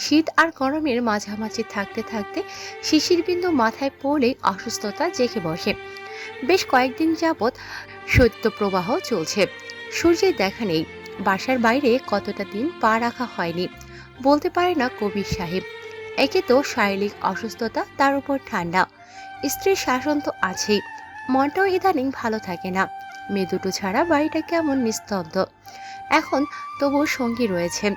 Speaker 5: শীত আর গরমের মাঝামাঝি থাকতে থাকতে শিশির বিন্দু মাথায় পড়লেই অসুস্থতা জেঁকে বসে। বেশ কয়েকদিন যাবৎ শৈত্যপ্রবাহ চলছে, সূর্যের দেখা নেই। বাসার বাইরে কতটা দিন পা রাখা হয়নি বলতে পারে না কবির সাহেব। একে তো শারীরিক অসুস্থতা, তার উপর ঠান্ডা। স্ত্রীর শাসন তো আছেই, মনটাও ইদানিং ভালো থাকে না। মেয়ে দুটো ছাড়া বাড়িটা কেমন নিস্তব্ধ। এখন তবু সঙ্গী রয়েছে।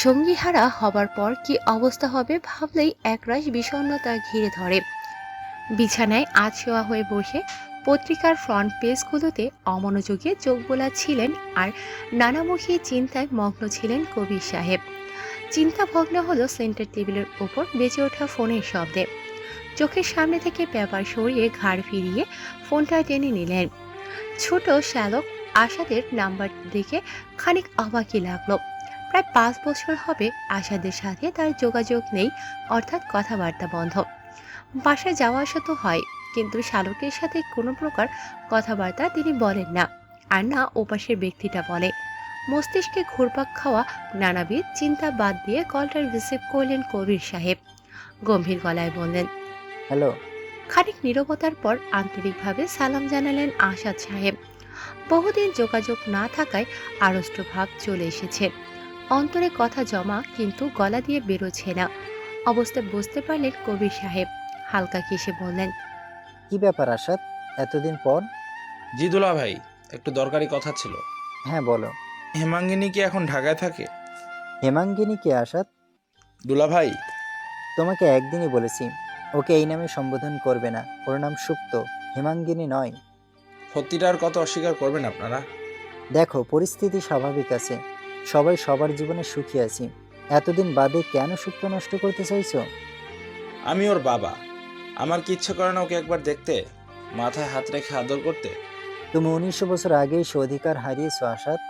Speaker 5: সঙ্গীহারা হবার পর কি অবস্থা হবে ভাবলেই একরাশ বিষণ্ণতা ঘিরে ধরে। বিছানায় আধশোয়া হয়ে বসে পত্রিকার ফ্রন্ট পেজগুলোতে অমনোযোগে চোখ বোলাচ্ছিলেন আর নানামুখী চিন্তায় মগ্ন ছিলেন কবির সাহেব। চিন্তাভগ্ন হলো সেন্টার টেবিলের উপর বেজে ওঠা ফোনের শব্দে। চোখের সামনে থেকে পেপার সরিয়ে ঘাড় ফিরিয়ে ফোনটা টেনে নিলেন। ছোট শ্যালক আশাদের নাম্বার দেখে খানিক অবাকই লাগলো। প্রায় 5 বছর হবে আশাদের সাথে তার যোগাযোগ নেই, অর্থাৎ কথাবার্তা বন্ধ। বাসায় যাওয়া আসা তো হয়, কিন্তু শ্যালকের সাথে কোনো প্রকার কথাবার্তা তিনি বলেন না, আর না ওপাশের ব্যক্তিটা বলে। মস্তিষ্কে ঘুরপাক খাওয়া নানাবিধ চিন্তা বাদ দিয়ে কলটা রিসিভ করলেন কবির সাহেব। গম্ভীর গলায় বললেন,
Speaker 3: হ্যালো।
Speaker 5: খানিক নীরবতার পর আন্তরিকভাবে সালাম জানালেন আসাদ সাহেব। বহুদিন যোগাযোগ না থাকায় আড়ষ্ট ভাব চলে এসেছে। অন্তরে কথা জমা, কিন্তু গলা দিয়ে বেরোচ্ছে না। অবস্থা বুঝতে পারলেন কবির সাহেব। হালকা কেসে বললেন,
Speaker 3: কি ব্যাপার আশাদ, এতদিন পর?
Speaker 8: জি দুলা ভাই, একটু দরকারি কথা ছিল।
Speaker 3: হ্যাঁ বলো।
Speaker 8: হেমাঙ্গিনী কি এখন ঢাকায় থাকে?
Speaker 3: হেমাঙ্গিনী কে আশাদ?
Speaker 8: দুলা ভাই,
Speaker 3: তোমাকে একদিনই বলেছি ওকে এই নামে সম্বোধন করবে না, ওর নাম সুপ্ত, হেমাঙ্গিনী নয়।
Speaker 8: সত্যিটার কথা অস্বীকার করবেন আপনারা?
Speaker 3: দেখো, পরিস্থিতি স্বাভাবিক আছে, সবাই সবার জীবনে সুখী আছি, এতদিন বাদে কেন সুপ্ত নষ্ট করতে চাইছো?
Speaker 8: আমি ওর বাবা, আমার কি ইচ্ছে করে না ওকে একবার দেখতে, মাথায় হাত রেখে আদর করতে?
Speaker 3: তুমি 1900 বছর আগেই সে অধিকার হারিয়েছো আশাদ।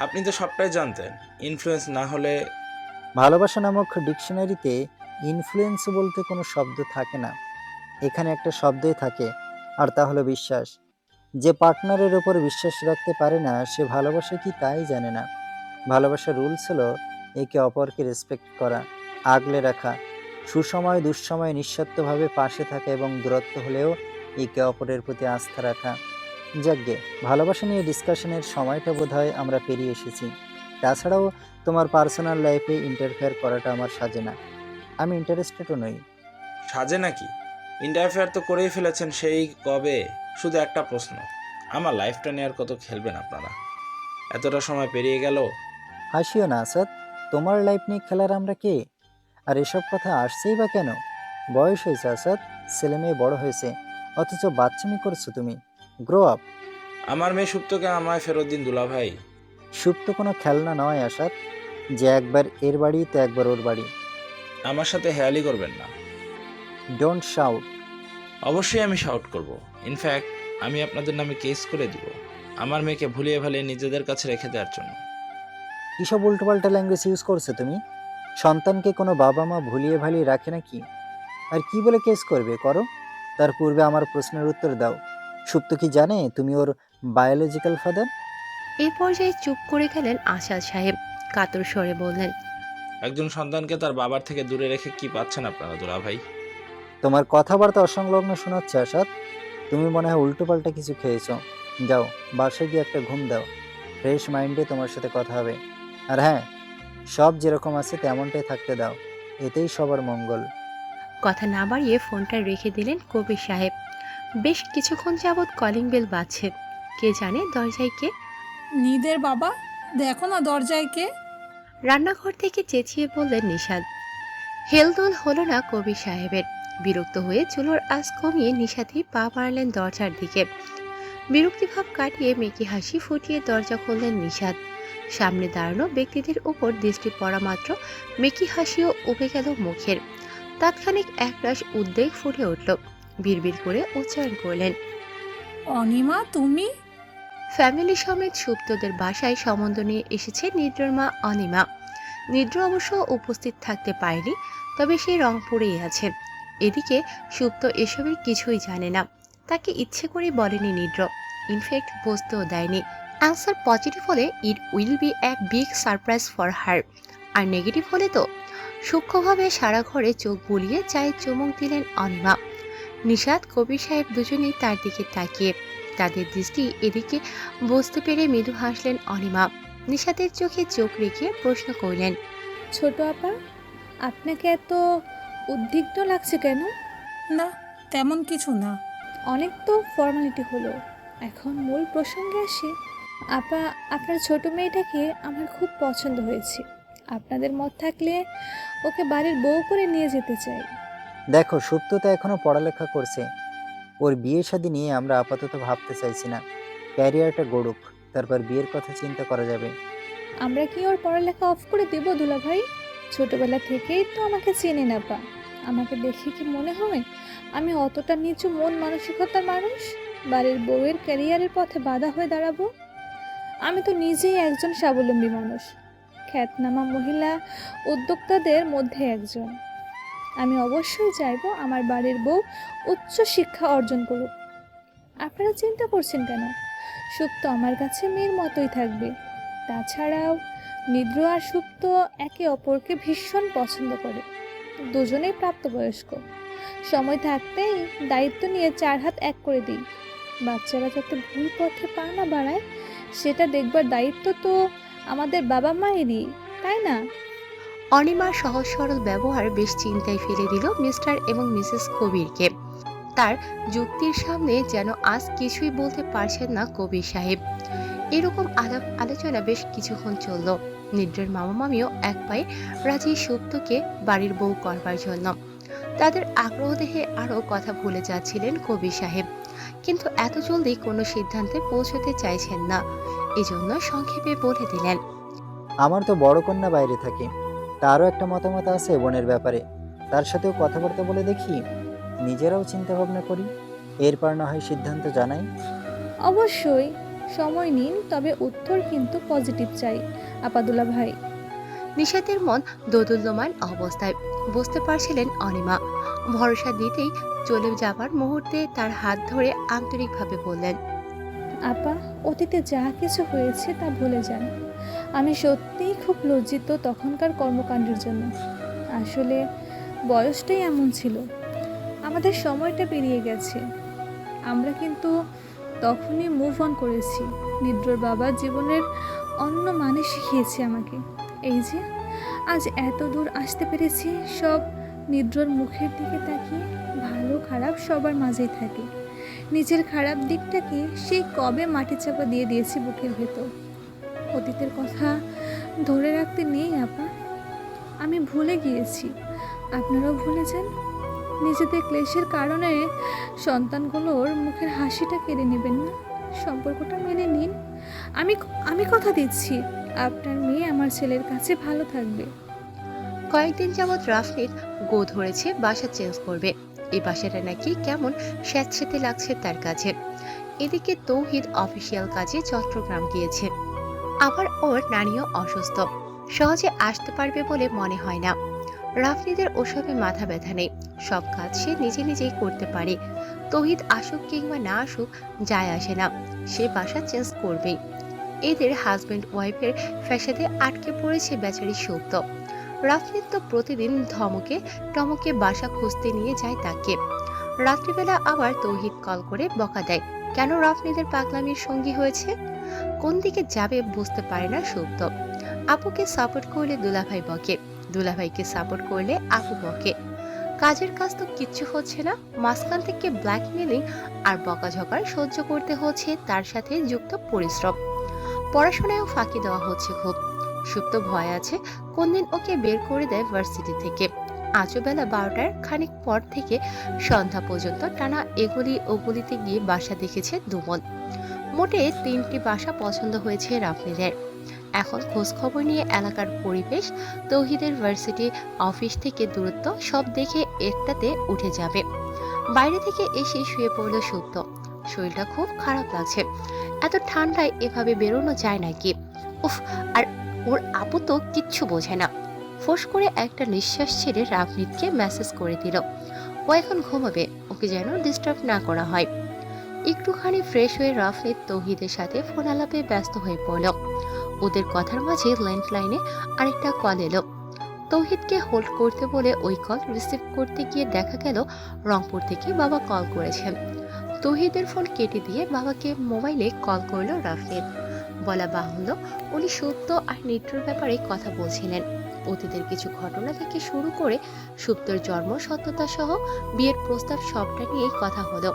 Speaker 8: আপনি তো সবটাই জানতেন। ইনফ্লুয়েন্স না হলে?
Speaker 3: ভালোবাসা নামক ডিকশনারিতে ইনফ্লুয়েন্স বলতে কোনো শব্দ থাকে না, এখানে একটা শব্দই থাকে, আর তা হলো বিশ্বাস। যে পার্টনারের ওপর বিশ্বাস রাখতে পারে না সে ভালোবাসা কি তাই জানে না। ভালোবাসার রুলস হলো একে অপরকে রেসপেক্ট করা, আগলে রাখা, সুসময় দুঃসময়ে নিঃস্বার্থভাবে পাশে থাকা এবং দূরত্ব হলেও একে অপরের প্রতি আস্থা রাখা। যাকগে, ভালোবাসা নিয়ে ডিসকাশনের সময়টা বোধহয় আমরা পেরিয়ে এসেছি। তাছাড়াও তোমার পার্সোনাল লাইফে ইন্টারফেয়ার করাটা আমার সাজে না। আমি ইন্টারেস্টেডও নই।
Speaker 8: সাজে নাকি? ইন্টারফেয়ার তো করেই ফেলেছেন সেই কবে। শুধু একটা প্রশ্ন, আমার লাইফটা নিয়ে আর কত খেলবেন আপনারা? এতটা সময় পেরিয়ে গেল।
Speaker 3: হাসিও না আসাদ, তোমার লাইফ নিয়ে খেলার আমরা কে? আর এসব কথা আসছেই বা কেন? বয়স হয়েছে আসাদ, ছেলে মেয়ে বড় হয়েছে, অথচ বাচ্চামি করছো তুমি। Grow up.
Speaker 8: আমার মেয়ে সুপ্তকে আমায় ফেরত দিন দুলাভাই।
Speaker 3: সুপ্ত কোনো খেলনা নয় আসাদ, যে একবার এর বাড়ি তো একবার ওর বাড়ি।
Speaker 8: আমার সাথে হেয়ালি করবেন না।
Speaker 3: Don't shout.
Speaker 8: অবশ্যই আমি শাউট করব। ইনফ্যাক্ট আমি আপনাদের নামে কেস করে দিব আমার মেয়েকে ভুলিয়ে ভালিয়ে নিজেদের কাছে রেখে দেওয়ার জন্য।
Speaker 3: কিসব উল্টোপাল্টা ল্যাঙ্গুয়েজ ইউজ করছো তুমি? সন্তানকে কোনো বাবা মা ভুলিয়ে ভালিয়ে রাখে নাকি? আর কি বলে কেস করবে করো, তার পূর্বে আমার প্রশ্নের উত্তর দাও। সুপ্ত কি জানে তুমি ওর বায়োলজিক্যাল ফাদার?
Speaker 5: এই পর্যায়ে চুপ করে গেলেন আসাদ সাহেব। কাতর স্বরে বললেন,
Speaker 8: একজন সন্তানকে তার বাবার থেকে দূরে রেখে কি পাচ্ছেন আপনারা দুলাভাই?
Speaker 3: তোমার কথাবার্তা অসংলগ্ন শোনাচ্ছে আসাদ। তুমি মনে হয় উল্টোপাল্টা কিছু খেয়েছো। যাও, বাসায় গিয়ে একটা ঘুম দাও। ফ্রেশ মাইন্ডে তোমার সাথে কথা হবে। আর হ্যাঁ, সব যেরকম আছে তেমনটাই থাকতে দাও, এতেই সবার মঙ্গল।
Speaker 5: কথা না বাড়িয়ে ফোনটা রেখে দিলেন কবির সাহেব। বেশ কিছুক্ষণ যাবৎ কলিং বেল বাজছে। কে জানে দরজায় কে?
Speaker 9: নিদের বাবা, দেখো না দরজায় কে।
Speaker 5: রান্নাঘর থেকে চেঁচিয়ে বললেন নিশাদ। হেলদোল হলো না কবির সাহেবের। বিরক্ত হয়ে চুলোর আঁচ কমিয়ে নিশাদই পা মারলেন দরজার দিকে। বিরক্তিভাব কাটিয়ে মেকি হাসি ফুটিয়ে দরজা খুললেন নিশাদ। সামনে দাঁড়ানো ব্যক্তিদের উপর দৃষ্টি পড়া মাত্র মেকি হাসিও উবে গেল মুখের। তাৎক্ষণিক একরাশ উদ্বেগ ফুটে উঠল। বিড়বিড় করে উচ্চারণ করলেন,
Speaker 9: অনিমা তুমি?
Speaker 5: ফ্যামিলি সমেত সুপ্তদের বাসায় সম্বন্ধ নিয়ে এসেছে নিদ্রর মা অনিমা। নিদ্র অবশ্য উপস্থিত থাকতে পারেনি, তবে সে রংপুরেই আছে। এদিকে সুপ্ত এসবের কিছুই জানে না। তাকে ইচ্ছে করে বলেনি নিদ্র, ইনফ্যাক্ট বসতেও দেয়নি। অ্যান্সার পজিটিভ হলে it will be a big surprise for her, আর নেগেটিভ হলে তো। সূক্ষ্মভাবে সারা ঘরে চোখ বুলিয়ে চায়ে চুমুক দিলেন অনিমা। নিশাদ কবির সাহেব দুজনেই তার দিকে তাকিয়ে। তাদের দৃষ্টি এদিকে বুঝতে পেরে মৃদু হাসলেন অনিমা। নিশাদের চোখে চোখ রেখে প্রশ্ন করলেন,
Speaker 2: ছোট আপা, আপনাকে এত উদ্বিগ্ন লাগছে কেন?
Speaker 9: না, তেমন কিছু না।
Speaker 2: অনেক তো ফর্মালিটি হলো, এখন মূল প্রসঙ্গে আসি। আপা, আপনার ছোট মেয়েটাকে আমার খুব পছন্দ হয়েছে। আপনাদের মত থাকলে ওকে বাড়ির বউ করে নিয়ে যেতে চাই।
Speaker 3: দেখো, সুপ্ত তো এখনো পড়ালেখা করছে। ওর বিয়ে শাদী নিয়ে আমরা আপাতত ভাবতে চাইছি না। ক্যারিয়ারটা গড়ুক, তারপর বিয়ের কথা চিন্তা করা যাবে।
Speaker 2: আমরা কি ওর পড়ালেখা অফ করে দেব দুলাভাই? ছোটবেলা থেকেই তো আমাকে চেনে না পা। আমাকে দেখে কি মনে হয় আমি অতটা নিচু মন মানসিকতার মানুষ? বাড়ির বউয়ের ক্যারিয়ারের পথে বাধা হয়ে দাঁড়াবো? আমি তো নিজেই একজন স্বাবলম্বী মানুষ, খ্যাতনামা মহিলা উদ্যোক্তাদের মধ্যে একজন। আমি অবশ্যই চাইবো আমার বাড়ির বউ উচ্চ শিক্ষা অর্জন করুক। আপনারা চিন্তা করছেন কেন? সুপ্ত আমার কাছে মেয়ের মতোই থাকবে। তাছাড়াও নিদ্র আর সুপ্ত একে অপরকে ভীষণ পছন্দ করে। দুজনেই প্রাপ্তবয়স্ক। সময় থাকতেই দায়িত্ব নিয়ে 4 হাত এক করে দিই। বাচ্চারা যাতে ভুল পথে পা না বাড়ায় সেটা দেখবার দায়িত্ব তো আমাদের বাবা মায়েরই, তাই না?
Speaker 5: অনিমার সহজ সরল ব্যবহার বেশ চিন্তায় ফেলে দিল মিস্টার এবং মিসেস কবিরকে। তার যুক্তির সামনে যেন আজ কিছুই বলতে পারছেন না কবির সাহেব। এরকম আলাপ আলোচনা বেশ কিছুক্ষণ চলল। নিদ্রের মামা মামিও এক পায়ে রাজি সুপ্তকে বাড়ির বউ করবার জন্য। তাদের আগ্রহ দেখে আরও কথা ভুলে যাচ্ছিলেন কবির সাহেব, কিন্তু এত জলদি কোনো সিদ্ধান্তে পৌঁছতে চাইছেন না। এজন্য সংক্ষেপে বলে দিলেন,
Speaker 3: আমার তো বড় কন্যা বাইরে থাকে, তারও একটা মতামত আছে বোনের ব্যাপারে। তার সাথেও কথাবার্তা বলে দেখি, নিজেরাও চিন্তা ভাবনা করি, এরপর না হয় সিদ্ধান্ত জানাই।
Speaker 2: অবশ্যই সময় নিন, তবে উত্তর কিন্তু পজিটিভ চাই আপাদুল্লা ভাই।
Speaker 5: নিশাতের মন দোদুল্যমান অবস্থায়। বুঝতে পারছিলেন অনিমা। ভরসা দিতেই চলে যাবার মুহূর্তে তার হাত ধরে আন্তরিকভাবে বললেন,
Speaker 2: আপা, অতীতে যা কিছু হয়েছে তা ভুলে যান।
Speaker 10: আমি সত্যিই খুব লজ্জিত তখনকার কর্মকাণ্ডের জন্য। আসলে বয়সটাই এমন ছিল, আমাদের সময়টা পেরিয়ে গেছে। আমরা কিন্তু তখনই মুভ অন করেছি। নিদ্রর বাবা জীবনের অন্য মানে শিখিয়েছে আমাকে। এই যে আজ এত দূর আসতে পেরেছি, সব নিদ্রর মুখের দিকে তাকিয়ে। ভালো খারাপ সবার মাঝেই থাকে। নিজের খারাপ দিকটাকে সেই কবে মাটি চাপা দিয়ে দিয়েছি বুকের ভেতর। অতীতের কথা ধরে রাখতে নেই আপা, আমি ভুলে গিয়েছি। আপনারাও ভুলে যান। নিজেদের ক্লেশের কারণে সন্তানগুলোর মুখের হাসিটা কেড়ে নেবেন না। সম্পর্কটা মেনে নিন। আমি আমি কথা দিচ্ছি, আপনার মেয়ে আমার ছেলের কাছে ভালো থাকবে।
Speaker 5: কয়েকদিন যাবৎ রাফনিদ গো ধরেছে বাসা চেঞ্জ করবে। এই বাসাটা নাকি কেমন স্যাঁতসেঁতে লাগছে তার কাছে। এদিকে তৌহিদ অফিসিয়াল কাজে চট্টগ্রাম গিয়েছে। আবার ওর নানিও অসুস্থ, সহজে আসতে পারবে বলে মনে হয় না। রাফনিদের ওসবে মাথা ব্যথা নেই, সব কাজ সে নিজে নিজেই করতে পারে। তৌহিদ আসুক কিংবা না আসুক যায় আসে না, সে বাসা চেঞ্জ করবেই। এদের হাজব্যান্ড ওয়াইফের ফ্যাসাদে আটকে পড়েছে বেচারি সুপ্ত। রাফনিদ তো প্রতিদিন ধমকে টমকে বাসা খুঁজতে নিয়ে যায় তাকে। রাত্রিবেলা আবার তৌহিদ কল করে বকা দেয়, কেন রাফনিদের পাগলামির সঙ্গী হয়েছে। কোন দিকে যাবে বুঝতে পারে না সুপ্ত। আপুকে সাপোর্ট করলে দুলাভাই বকে, দুলাভাইকে সাপোর্ট করলে আপু বকে। কাজের কাজ তো কিচ্ছু হচ্ছে না, মাঝখান থেকে ব্ল্যাকমেলিং আর বকাঝকার সহ্য করতে হচ্ছে, তার সাথে যুক্ত পরিশ্রম। পড়াশোনায়ও ফাঁকি দেওয়া হচ্ছে খুব। সুপ্ত ভয় আছে কোনদিন ওকে বের করে দেয় ভার্সিটি থেকে। আজও বেলা 12টার খানিক পর থেকে সন্ধ্যা পর্যন্ত টানা এগুলি ওগুলিতে গিয়ে বাসা দেখেছে দুমন। মোটে 3টি বাসা পছন্দ হয়েছে রাফনিদের। এখন খোঁজ খবর নিয়ে এলাকার পরিবেশ, তৌহিদের ভার্সিটি, অফিস থেকে দূরত্ব সব দেখে একটাতে উঠে যাবে। বাইরে থেকে এসে শুয়ে পড়ল সুপ্ত। শরীরটা খুব খারাপ লাগছে। এত ঠান্ডায় এভাবে বেরোনো যায় নাকি? উফ, আর ওর আপু তো কিচ্ছু বোঝে না। ফোঁস করে একটা নিঃশ্বাস ছেড়ে রাফনিদকে মেসেজ করে দিল ও এখন ঘুমাবে, ওকে যেন ডিস্টার্ব না করা হয়। একটুখানি ফ্রেশ হয়ে রাফনিদ তৌহিদের সাথে ফোন আলাপে ব্যস্ত হয়ে পড়ল। ওদের কথার মাঝে ল্যান্ডলাইনে আরেকটা কল এলো। তৌহিদকে হোল্ড করতে বলে ওই কল রিসিভ করতে গিয়ে দেখা গেল রংপুর থেকে বাবা কল করেছেন। তৌহিদের ফোন কেটে দিয়ে বাবাকে মোবাইলে কল করলো রাফনিদ। বলা বাহুল্য, উনি সুপ্ত আর নিদ্রার ব্যাপারে কথা বলছিলেন। অতীতের কিছু ঘটনা থেকে শুরু করে সুপ্তর জন্ম সত্যতা সহ বিয়ের প্রস্তাব সবটা নিয়েই কথা হলো।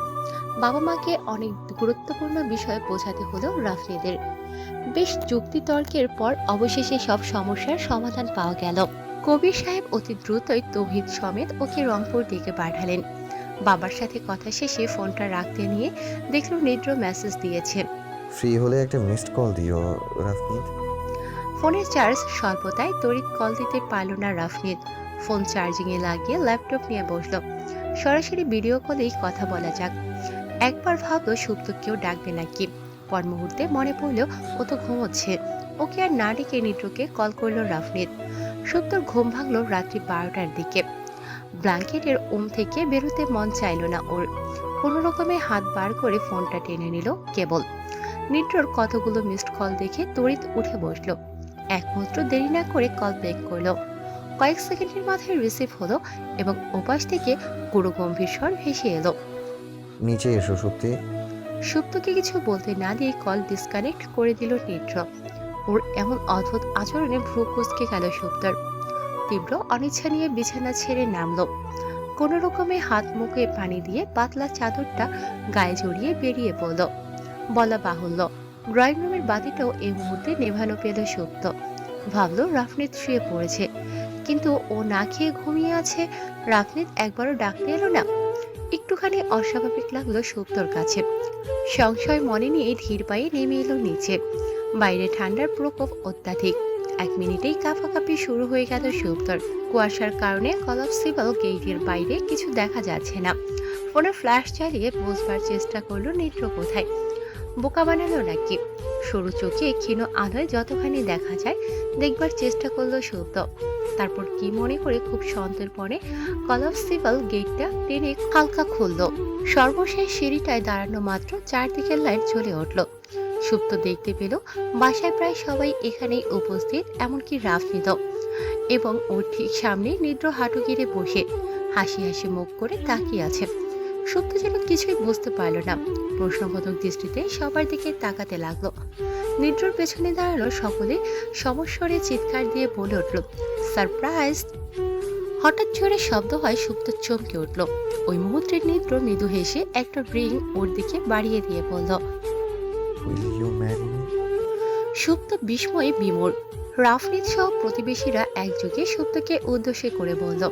Speaker 5: বাবা মাকে অনেক গুরুত্বপূর্ণ বিষয় বোঝাতে হলো রাফনিদের। বেশ যুক্তিতর্কের পর অবশেষে সব সমস্যার সমাধান পাওয়া গেল। কবির সাহেব অতি দ্রুতই তৌহিদ সমেত ওকে রংপুর দিকে পাঠালেন। বাবার সাথে কথা শেষে ফোনটা রাখতে নিয়ে দেখল নিদ্র মেসেজ দিয়েছে।
Speaker 6: ফ্রি হলে একটা মিসড কল দিও রাফনিদ।
Speaker 5: ফোনের চার্জ স্বল্পতায় তড়িৎ কল দিতে পারল না রাফনিদ। ফোন চার্জিংয়ে লাগিয়ে ল্যাপটপ নিয়ে বসলো। সরাসরি ভিডিও কলেই কথা বলা যাক। একবার ভাবলো সুপ্ত কেউ ডাকবে নাকি, পর মুহূর্তে মনে পড়ল ও তো ঘুমোচ্ছে। ওকে আর না ডেকে নিদ্রকে কল করলো রাফনিদ। সুপ্তর ঘুম ভাঙলো রাত্রি 12টার দিকে। ব্ল্যাঙ্কেটের ওম থেকে বেরোতে মন চাইল না ওর। কোনো রকমে হাত বার করে ফোনটা টেনে নিল কেবল। নিদ্রর কতগুলো মিসড কল দেখে তড়িৎ উঠে বসলো। একমাত্র দেরি না করে কল ব্যাক করলো। কয়েক সেকেন্ডের মাথায় রিসিভ হলো এবং ওপাশ থেকে গুরু গম্ভীর স্বর ভেসে এলো,
Speaker 6: নিচে এসো সত্যি।
Speaker 5: সুপ্তকে কিছু বলতে না দিয়ে কল ডিসকানেক্ট করে দিল নিদ্র। ওর এমন অদ্ভুত আচরণে ভ্রু কুঁচকে গেল সুপ্তর। তীব্র অনিচ্ছা নিয়ে বিছানা ছেড়ে নামলো। কোনো রকমে হাত মুখে পানি দিয়ে পাতলা চাদরটা গায়ে জড়িয়ে বেরিয়ে পড়ল। বলা বাহুল্য, ড্রয়িং রুমের বাতিটাও এই মুহূর্তে নেভানো পেল সুপ্ত। ভাবলো রাফনিদ শুয়ে পড়েছে, কিন্তু ও না খেয়ে ঘুমিয়ে আছে। রাফনিদ একবারও ডাকতে এলো না। একটুখানি অস্বাভাবিক লাগলো সুপ্তর কাছে। সংশয় মনে নিয়ে ধীর পায়ে নেমে এলো নিচে। বাইরে ঠান্ডার প্রকোপ অত্যাধিক। 1 মিনিটেই কাঁপাকাঁপি শুরু হয়ে গেল সুপ্তর। কুয়াশার কারণে কলাপসিবল গেটের বাইরে কিছু দেখা যাচ্ছে না। ফোনে ফ্ল্যাশ চালিয়ে বুঝবার চেষ্টা করলো নিদ্র কোথায়। বোকা বানালো নাকি? সরু চোখে ক্ষীণ আলোয় যতখানি দেখা যায় দেখবার চেষ্টা করলো সুপ্ত। তারপর কি মনে করে খুব সন্তর্পণে কলাপসিবল গেটটা টেনে হালকা খুলল। সর্বশেষ সিঁড়িটায় দাঁড়ানো মাত্র চারদিকের লাইট জ্বলে উঠল। সুপ্ত দেখতে পেল বাসায় প্রায় সবাই এখানেই উপস্থিত, এমনকি রাফনিদ, এবং ওর ঠিক সামনে নিদ্র হাঁটু গেড়ে বসে হাসি হাসি মুখ করে তাকিয়ে আছে। সুপ্ত যেন কিছুই বুঝতে পারল না, প্রশ্নবোধক দৃষ্টিতে সবার দিকে তাকাতে লাগলো। নিদ্রর পেছনে দাঁড়ালো সকলে সমস্বরে চিৎকার দিয়ে বলে উঠল, সারপ্রাইজ! হঠাৎ জোরে শব্দ হয়, সুপ্ত চমকে উঠল। ওই মুহূর্তে নিদ্র মৃদু হেসে একটা রিং ওর দিকে বাড়িয়ে দিয়ে বলল,
Speaker 6: উইল ইউ ম্যারি মি?
Speaker 5: সুপ্ত বিস্ময়ে বিমূঢ়। রাফনিদ সহ প্রতিবেশীরা একযোগে সুপ্তকে উদ্দেশ্য করে বলল।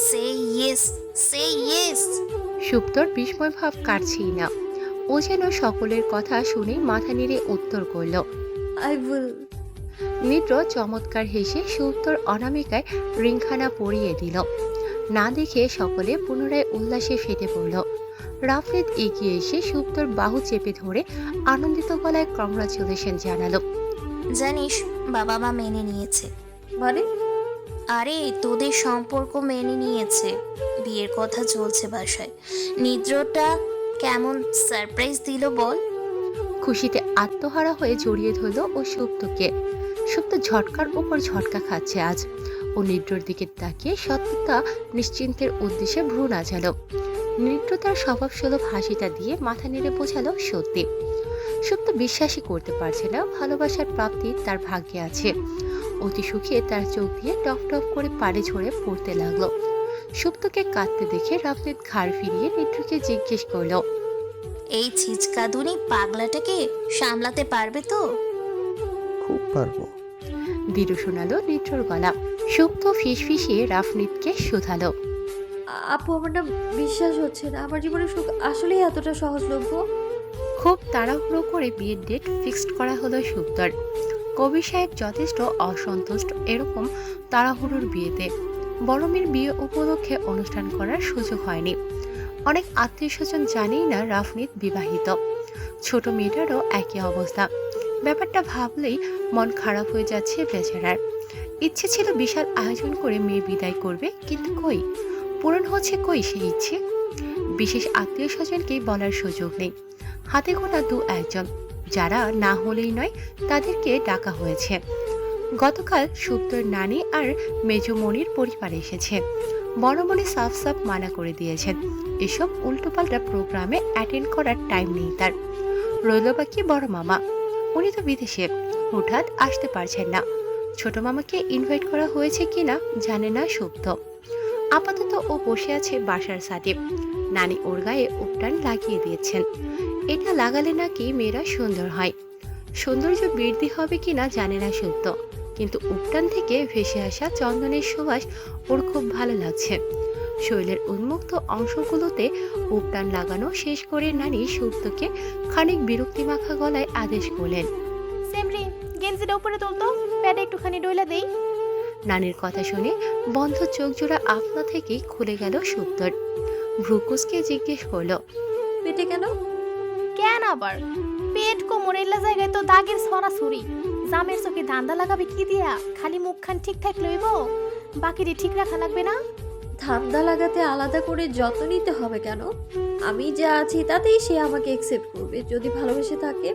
Speaker 11: সে ইয়েস, সে ইয়েস।
Speaker 5: সুপ্তর বিস্ময় ভাব কাটছেই না। ও যেন সকলের কথা শুনে মাথা নেড়ে উত্তর করল।
Speaker 2: I will.
Speaker 5: নিদ্র চমৎকার হেসে সুপ্তর অনামিকায় রিংখানা পরিয়ে দিল। না দেখে সকলে পুনরায় উল্লাসে ফেটে পড়ল। রাফনিদ এগিয়ে এসে সুপ্তর বাহু চেপে ধরে আনন্দিত গলায় কংগ্রাচুলেশন জানালো।
Speaker 11: জানিস বাবা মা মেনে নিয়েছে।
Speaker 2: মানে?
Speaker 11: আরে তোদের সম্পর্ক মেনে নিয়েছে, বিয়ের কথা চলছে বাসায়। নিদ্রটা কেমন সারপ্রাইজ দিল বল।
Speaker 5: খুশিতে আত্মহারা হয়ে জড়িয়ে ধরল ও সুপ্তকে। সুপ্ত ঝটকার উপর ঝটকা খাচ্ছে আজ। ও নিদ্রর দিকে তাকিয়ে সত্যতা নিশ্চিন্তের উদ্দেশ্যে ভ্রু নাচালো। নিদ্র তার স্বভাবসুলভ হাসিটা দিয়ে মাথা নেড়ে বোঝালো সত্যি। সুপ্ত বিশ্বাসই করতে পারছে না ভালোবাসার প্রাপ্তি তার ভাগ্যে আছে। অতি সুখে তার চোখ দিয়ে টপ টপ করে পানি ঝরে পড়তে লাগলো। সুপ্তকে কাঁদতে দেখে রাফনিদ ঘাড় ফিরিয়ে নিদ্রকে জিজ্ঞেস করলো,
Speaker 11: এই ছিচকাদুনি পাগলাটাকে সামলাতে পারবে তো?
Speaker 6: খুব পারবো।
Speaker 5: দৃঢ় শোনালো নিদ্রর গলা। সুপ্ত ফিসফিসিয়ে রাফনিদকে শুধালো,
Speaker 2: আপু, আমার না বিশ্বাস হচ্ছে না আমার জীবনের সুখ আসলেই এতটা সহজলভ্য।
Speaker 5: খুব তাড়াহুড়ো করে বিয়ের ডেট ফিক্সড করা হলো সুপ্তর। কবি সাহেব যথেষ্ট অসন্তুষ্ট এরকম তাড়াহুড়োর বিয়েতে। বড় মেয়ের বিয়ে উপলক্ষে অনুষ্ঠান করার সুযোগ হয়নি। অনেক আত্মীয় স্বজন জানেই না রাফনিদ বিবাহিত। ছোট মেয়েটারও একই অবস্থা। ব্যাপারটা ভাবলেই মন খারাপ হয়ে যাচ্ছে বেচারার। ইচ্ছে ছিল বিশাল আয়োজন করে মেয়ে বিদায় করবে, কিন্তু কই পূরণ হচ্ছে কই সেই ইচ্ছে। বিশেষ আত্মীয় স্বজনকে বলার সুযোগ নেই। হাতে গোনা দু একজন, যারা না হলেই নয় তাদেরকে ডাকা হয়েছে। গতকাল সুপ্তর নানি আর মেজমণির পরিবার এসেছে। বড়মণি সাফ সাফ মানা করে দিয়েছেন, এসব উল্টোপাল্টা প্রোগ্রামে অ্যাটেন্ড করার টাইম নেই তার। রইল বাকি বড় মামা, উনি তো বিদেশে, হঠাৎ আসতে পারছেন না। ছোট মামাকে ইনভাইট করা হয়েছে কিনা জানে না সুপ্ত। আপাতত ও বসে আছে বাসার ছাদে। নানি ওর গায়ে উপটান লাগিয়ে দিয়েছেন। এটা লাগালে নাকি মেয়েরা সুন্দর হয়। সৌন্দর্য বৃদ্ধি হবে কিনা জানে না সুপ্ত, কিন্তু উপটান থেকে ভেসে আসা চন্দনের সুবাস ওর খুব ভালো লাগছে। শরীরের উন্মুক্ত অংশগুলোতে উপটান লাগানো শেষ করে নানি সুপ্তকে খানিক বিরক্তি মাখা গলায় আদেশ করলেন,
Speaker 4: সেমরি, গেঞ্জিটা উপরে তুলতো, প্যাডে একটুখানি ডইলা দেই।
Speaker 5: নানির কথা শুনে বন্ধ চোখ জোড়া আপনা থেকেই খুলে গেল সুপ্তর। ভ্রুকুসকে জিজ্ঞেস করলো,
Speaker 2: পেটে কেন?
Speaker 4: কেন আবার? পেট কোমর এলা জায়গায় তো দাগের ছড়াছড়ি। জামের চোখে ধান্দা লাগাবে কি দিয়া? খালি মুখখান ঠিক থাকলে হইব, বাকিরে ঠিক রাখা লাগবে না?
Speaker 2: ধান্দা লাগাতে আলাদা করে যত্ন নিতে হবে কেন? আমি যা আছি তাতেই সে আমাকে একসেপ্ট করবে যদি ভালোবেসে থাকে।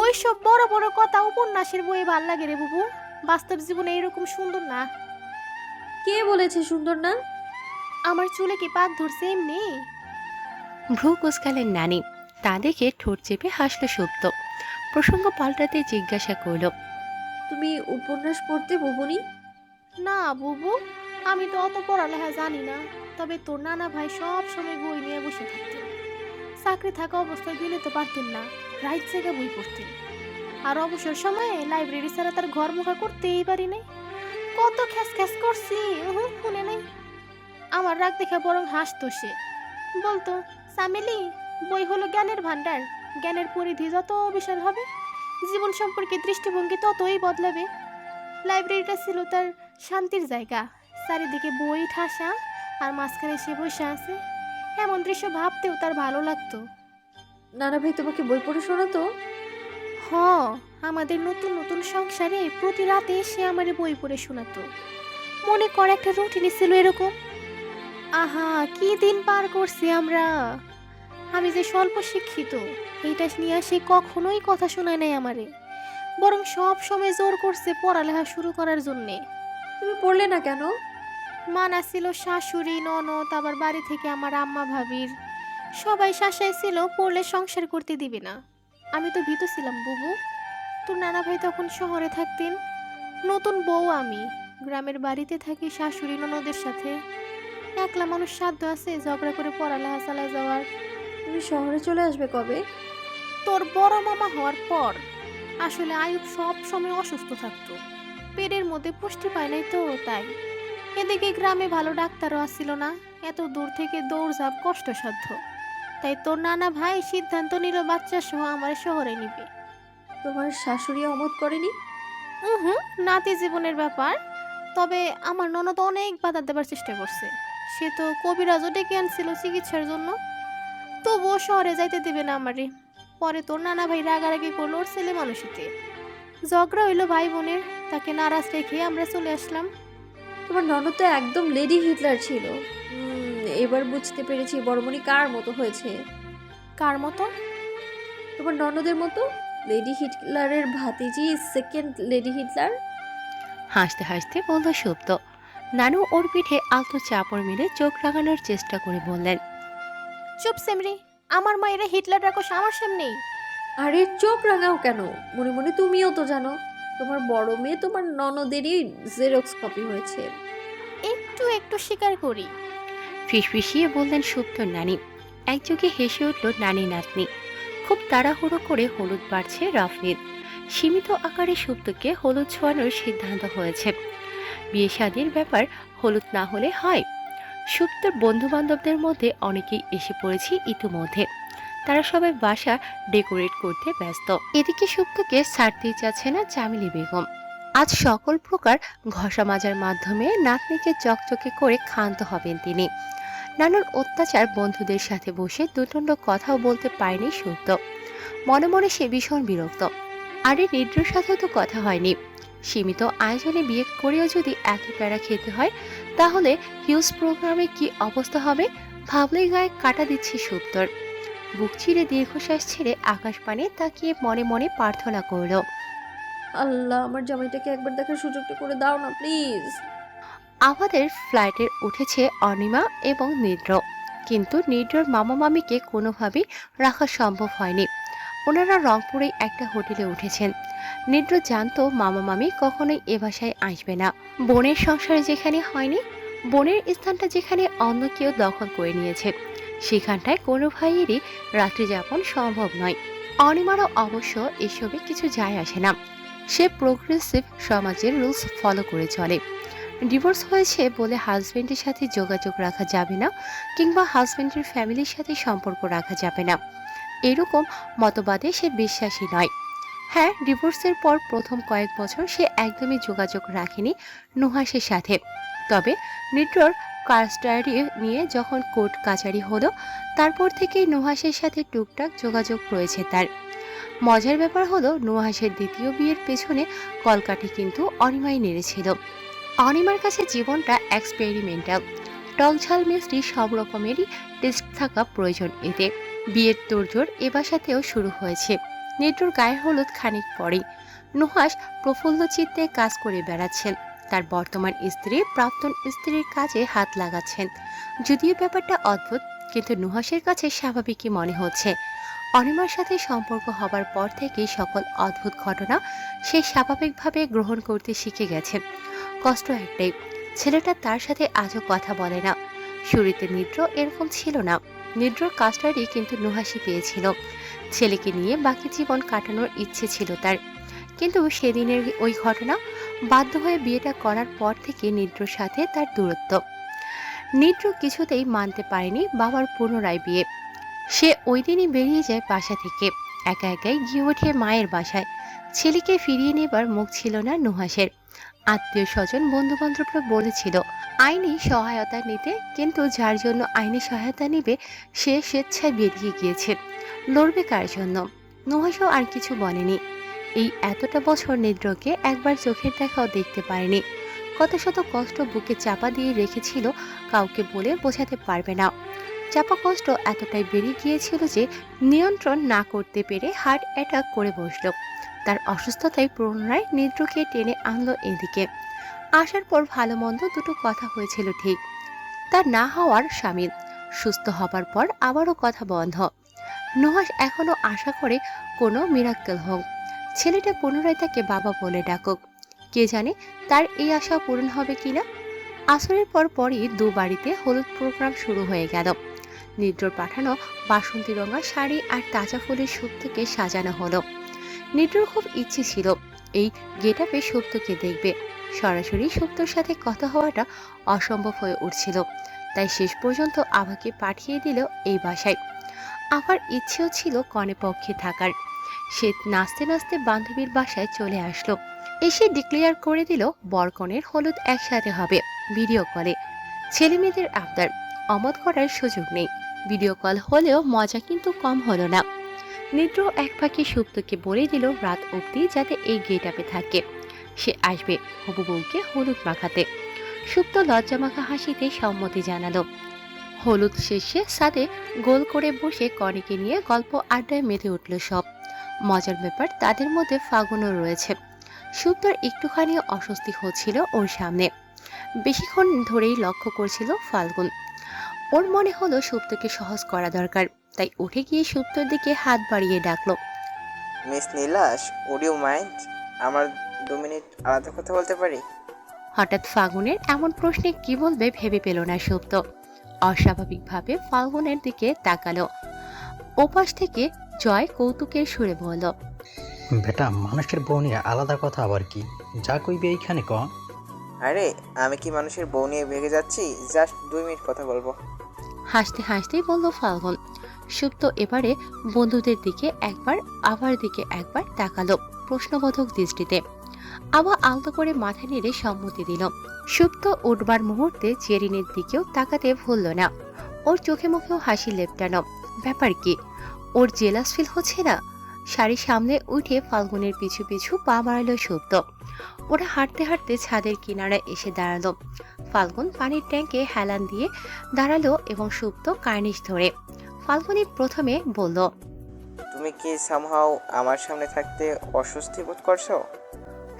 Speaker 4: ওইসব বড় বড় কথা উপন্যাসের বইয়ে ভাল লাগে রে বুবু, বাস্তব জীবনে এরকম সুন্দর না।
Speaker 2: কে বলেছে সুন্দর না?
Speaker 4: আমার চুলে কি পাক ধরছে এমনি?
Speaker 5: ভ্রু কুচকালেন নানি। তা দেখে ঠোঁট চেপে হাসল সুপ্ত। প্রসঙ্গ পাল্টাতে জিজ্ঞাসা করল,
Speaker 2: তুমি উপন্যাস পড়তে বুবুনি?
Speaker 4: না বুবু, আমি তো অত পড়ালেখা জানি না। তবে তোর নানা ভাই সব সময় বই নিয়ে বসে থাকতেন। চাকরি থাকা অবস্থায় দিলে তো পারতেন না, রাইট জায়গা বই পড়তেন। আর অবসর সময়ে লাইব্রেরি ছাড়া তার ঘর মুখা করতেই পারি নাই। কত খ্যাস খ্যাস করছি, শুনে নাই। আমার রাগ দেখে বরং হাসতো সে, বলতো, সামেলি, বই হলো জ্ঞানের ভান্ডার। জ্ঞানের পরিধি যত বিশাল হবে, জীবন সম্পর্কে দৃষ্টিভঙ্গি ততই বদলাবে। লাইব্রেরিটা ছিল তার শান্তির জায়গা। চারিদিকে বই ঠাসা, আর মাঝখানে সে বসে আছে। এমন দৃশ্য ভাবতেও তার ভালো লাগতো।
Speaker 2: নানা ভাই তোমাকে বই পড়ে শোনাতো?
Speaker 4: আমাদের নতুন নতুন সংসারে প্রতি রাতে সে আমারে বই পড়ে শোনাতো। মনে কর একটা রুটিন ছিল এরকম। আহা, কি দিন পার করছি আমরা। আমি যে স্বল্প শিক্ষিত এইটা নিয়ে সে কখনোই কথা শোনায় নাই আমারে, বরং সব সময় জোর করছে পড়ালেখা শুরু করার জন্যে।
Speaker 2: তুমি পড়লে না কেন?
Speaker 4: মানা ছিল শাশুড়ি, ননদ, আবার বাড়ি থেকে আমার আম্মা ভাবির সবাই শাসাই ছিল পড়লে সংসার করতে দিবে না। আমি তো ভীত ছিলাম বুবু। তোর নানা ভাই তখন শহরে থাকতেন, নতুন বউ আমি গ্রামের বাড়িতে থাকি শাশুড়ি ননদের সাথে। একলা মানুষ সাধ্য আছে ঝগড়া করে পড়ালেখা চালায় যাওয়ার?
Speaker 2: তুমি শহরে চলে আসবে কবে?
Speaker 4: তোর বড় মামা হওয়ার পর। আসলে আয়ুব সব সময় অসুস্থ থাকতো, পেটের মধ্যে পুষ্টি পায় নাই তো তাই। এদিকে গ্রামে ভালো ডাক্তারও আসছিল না, এত দূর থেকে দৌড়ঝাঁপ কষ্টসাধ্য। তাই তোর নানা ভাই সিদ্ধান্ত নিল বাচ্চা সহ আমার শহরে নিবে।
Speaker 2: তোমার শাশুড়ি অমত করেনি?
Speaker 4: হুম, নাতি জীবনের ব্যাপার। তবে আমার ননদ অনেক বাধা দেবার চেষ্টা করছে। সে তো কবিরাজও ডেকে আনছিল চিকিৎসার জন্য, তবুও শহরে যাইতে দেবে না আমারে। পরে তোর নানা ভাই রাগারাগি করলো ওর ছেলে মানুষিতে, ঝগড়া হইলো ভাই বোনের, তাকে নারাজ রেখে আমরা চলে আসলাম।
Speaker 2: তোমার ননদ তো একদম লেডি হিটলার ছিল। এবার বুঝতে পেরেছি বড়মণি কার মতো হয়েছে।
Speaker 4: কার মতো?
Speaker 2: তোমার ননদের মতো। লেডি হিটলারের ভাতিজি, সেকেন্ড লেডি হিটলার।
Speaker 5: হাসতে হাসতে বলল সুপ্ত। নানু ওর পিঠে আলতো চাপড় মেরে চোখ রাগানোর চেষ্টা করে বললেন,
Speaker 4: চুপ সেমরি, আমার মায়েরা হিটলার রাখো আমার সামনেই।
Speaker 2: আরে চোখ রাঙাও কেন? মনে মনে তুমিও তো জানো তোমার বড় মেয়ে তোমার ননদেরই জেরক্স কপি হয়েছে।
Speaker 4: একটু একটু স্বীকার করি।
Speaker 5: ফিসফিসিয়ে বললেন সুপ্তর নানি। একযোগে হেসে উঠল নানি নাতনি। খুব তাড়াহুড়ো করে হলুদ বাড়ছে রাফনিদ। সীমিত আকারে সুপ্তকে হলুদ ছোঁয়ানোর সিদ্ধান্ত হয়েছে। বিয়ে শাদীর ব্যাপার, হলুদ না হলে হয়। সুপ্তর বন্ধু বান্ধবদের মধ্যে অনেকেই এসে পড়েছে ইতিমধ্যে। তারা সবাই বাসা ডেকোরেট করতে ব্যস্ত। এদিকে সুপ্তকে ছাড়তেই চাচ্ছে না চামেলি বেগম। আজ সকল প্রকার ঘষা মাজার মাধ্যমে নাতনিকে চকচকে করে ক্ষান্ত হবেন তিনি। নানুর অত্যাচার বন্ধুদের সাথে বসে দুটুন্ড কথাও বলতে পারেনি সুপ্ত। মনে মনে সে ভীষণ বিরক্ত। আরে নিদ্রার সাথেও তো কথা হয়নি। সীমিত আয়োজনে বিয়ে করেও যদি এত প্যারা খেতে হয়, তাহলে হিউজ প্রোগ্রামে কি অবস্থা হবে ভাবলেই গায়ে কাটা দিচ্ছে সুপ্তর। বুক চিরে দীর্ঘশ্বাস ছেড়ে আকাশ পানে তাকিয়ে মনে মনে প্রার্থনা করল,
Speaker 2: আল্লাহ, আমার জামাইটাকে একবার দেখার সুযোগটা করে দাও না প্লিজ।
Speaker 5: আমাদের ফ্লাইটে উঠেছে অনিমা এবং নিদ্র, কিন্তু নিদ্রর মামা মামিকে কোনোভাবেই রাখা সম্ভব হয়নি। ওনারা রংপুরেই একটা হোটেলে উঠেছেন। নিদ্র জানতো মামা মামি কখনোই এ বাসায় আসবে না। বোনের সংসারে যেখানে হয়নি, বোনের স্থানটা যেখানে অন্য কেউ দখল করে নিয়েছে, সেখানটায় কোনো ভাইয়েরই রাত্রি যাপন সম্ভব নয়। অনিমারও অবশ্য এসবে কিছু যায় আসে না। সে প্রোগ্রেসিভ সমাজের রুলস ফলো করে চলে। ডিভোর্স হয়েছে বলে হাজবেন্ডের সাথে যোগাযোগ রাখা যাবে না, কিংবা হাজবেন্ডের ফ্যামিলির সাথে সম্পর্ক রাখা যাবে না, এরকম মতবাদে সে বিশ্বাসী নয়। হ্যাঁ, ডিভোর্সের পর প্রথম কয়েক বছর সে একদমই যোগাযোগ রাখেনি নুহাসের সাথে। তবে নিড্রর কাস্টাডি নিয়ে যখন কোর্ট কাচারি হলো, তারপর থেকেই নুহাসের সাথে টুকটাক যোগাযোগ রয়েছে তার। মজার ব্যাপার হলো, নুহাসের দ্বিতীয় বিয়ের পেছনে কলকাঠি কিন্তু অনিমাই নেড়েছিল। অনিমার কাছে জীবনটা এক্সপেরিমেন্টাল, টকঝাল মিষ্টি সব রকমেরই টেস্ট থাকা প্রয়োজন এতে। বিয়ের তোড়জোড় এ বাসাতেও শুরু হয়েছে। নিড্রর গায়ে হলুদ খানিক পরেই নুহাস প্রফুল্ল চিত্তে কাজ করে বেড়াচ্ছেন। তার বর্তমান স্ত্রী প্রাক্তন স্ত্রীর কাজে হাত লাগাচ্ছেন। যদিও ব্যাপারটা অদ্ভুত, কিন্তু নুহাসের কাছে স্বাভাবিকই মনে হচ্ছে। অনিমার সাথে সম্পর্ক হবার পর থেকেই সকল অদ্ভুত ঘটনা সে স্বাভাবিকভাবে গ্রহণ করতে শিখে গেছে। কষ্ট একটাই, ছেলেটা তার সাথে আজও কথা বলে না। শুরুতে নিদ্র এরকম ছিল না। নিদ্রর কাস্টাডি কিন্তু নুহাসি পেয়েছিল। ছেলেকে নিয়ে বাকি জীবন কাটানোর ইচ্ছে ছিল তার। কিন্তু সেদিনের ওই ঘটনা, বাধ্য হয়ে বিয়েটা করার পর থেকে নিদ্রর সাথে তার দূরত্ব। নিদ্র কিছুতেই মানতে পারেনি বাবার পুনরায় বিয়ে। সে ওই দিনই বেরিয়ে যায় বাসা থেকে, একা একাই গিয়ে ওঠে মায়ের বাসায়। ছেলেকে ফিরিয়ে নেবার মুখ ছিল না নুহাসের। আত্মীয় স্বজন বন্ধু বান্ধবরা বলেছিল আইনি সহায়তা নিতে, কিন্তু যার জন্য আইনি সহায়তা নেবে সে স্বেচ্ছায় বেরিয়ে গিয়েছে। লড়বে কার জন্য? নুহাসও আর কিছু বলেনি। এই এতটা বছর নিদ্রকে একবার চোখের দেখাও দেখতে পারেনি। কত শত কষ্ট বুকে চাপা দিয়ে রেখেছিল, কাউকে বলে বোঝাতে পারবে না। চাপা কষ্ট এতটাই বেড়ে গিয়েছিল যে নিয়ন্ত্রণ না করতে পেরে হার্ট অ্যাটাক করে বসল। তার অসুস্থতায় পুনরায় নিদ্রকে টেনে আনলো এদিকে। আসার পর ভালো মন্দ দুটো কথা হয়েছিল ঠিক, তার না হওয়ার সামিল। সুস্থ হবার পর আবারও কথা বন্ধ। নুহাস এখনো আশা করে কোনো মিরাক্কেল হোক, ছেলেটা পুনরায় তাকে বাবা বলে ডাকুক। কে জানে তার এই আশা পূরণ হবে কিনা। আসরের পর পরই দু বাড়িতে হলুদ প্রোগ্রাম শুরু হয়ে গেল। নিদ্রর পাঠানো বাসন্তী রঙা শাড়ি আর তাজা ফুলের সুপ্তকে সাজানো হলো। নিদ্রর খুব ইচ্ছে ছিল এই গেটআপে সুপ্তকে দেখবে। সরাসরি সুপ্তর সাথে কথা হওয়াটা অসম্ভব হয়ে উঠছিল, তাই শেষ পর্যন্ত আভাকে পাঠিয়ে দিল এই বাসায়। আবার ইচ্ছেও ছিল কনে পক্ষে থাকার। সে নাচতে নাচতে বান্ধবীর বাসায় চলে আসলো। এসে ডিক্লেয়ার করে দিল বরকনের হলুদ একসাথে হবে ভিডিও কলে। ছেলে মেয়েদের আবদার অমত করার সুযোগ নেই। ভিডিও কল হলেও মজা কিন্তু কম হলো না। নিদ্র এক ফাঁকে সুপ্তকে বলে দিল রাত অবধি যাতে এই গেটআপে থাকে। সে আসবে হবু বউকে হলুদ মাখাতে। সুপ্ত লজ্জামাখা হাসিতে সম্মতি জানালো। হলুদ শেষে সাথে গোল করে বসে কনেকে নিয়ে গল্প আড্ডায় মেতে উঠল সব। মজার ব্যাপার তাদের মধ্যে ফাগুনও রয়েছে। সুপ্তর একটুখানি অস্বস্তি হচ্ছিল ওর সামনে। বেশিক্ষণ ধরেই লক্ষ্য করছিল ফাল্গুন। ওর মনে হলো সুপ্তকে সহজ করা দরকার, তাই উঠে গিয়ে সুপ্তর দিকে হাত বাড়িয়ে ডাকলো।
Speaker 12: মিস নীলাশ, উড ইউ মাইন্ড আমার 2 মিনিট আলাদা কথা বলতে পারি?
Speaker 5: হঠাৎ ফাগুনের এমন প্রশ্নে কি বলবে ভেবে পেল না সুপ্ত। অস্বাভাবিকভাবে ফাল্গুনের দিকে তাকালো। ওপাশ থেকে জয় কৌতুকের সুরে বলল,
Speaker 13: বেটা, মানুষের বউ নিয়ে আলাদা কথা আবার কি? যা কইবে এইখানে ক।
Speaker 12: আরে আমি কি মানুষের বউ নিয়ে ভেগে যাচ্ছি? জাস্ট 2 মিনিট কথা বলবো।
Speaker 5: হাসতে হাসতেই বলল ফাল্গুন। সুপ্ত এবারে বন্ধুদের দিকে একবার আবার দিকে একবার তাকালো প্রশ্নবোধক দৃষ্টিতে। আবার আলতো করে মাথা নেড়ে সম্মতি দিল। সুপ্ত উঠবার মুহূর্তে জেরিনের দিকেও তাকাতে ভুলল না। ওর চোখে মুখেও হাসি লেপটানো। ব্যাপার কি, ওর জেলাস ফিল হচ্ছে না? শাড়ির সামনে উঠে ফাল্গুনের পিছু পিছু পা বাড়ালো সুপ্ত। ওরা হাঁটতে হাঁটতে ছাদের কিনারায় এসে দাঁড়ালো। ফাল্গুন পানির ট্যাঙ্কে হেলান দিয়ে দাঁড়ালো এবং সুপ্ত কার্নিশ ধরে। ফাল্গুনি প্রথমে বলল,
Speaker 12: তুমি কি সামহাও আমার সামনে থাকতে অস্বস্তি বোধ করছো?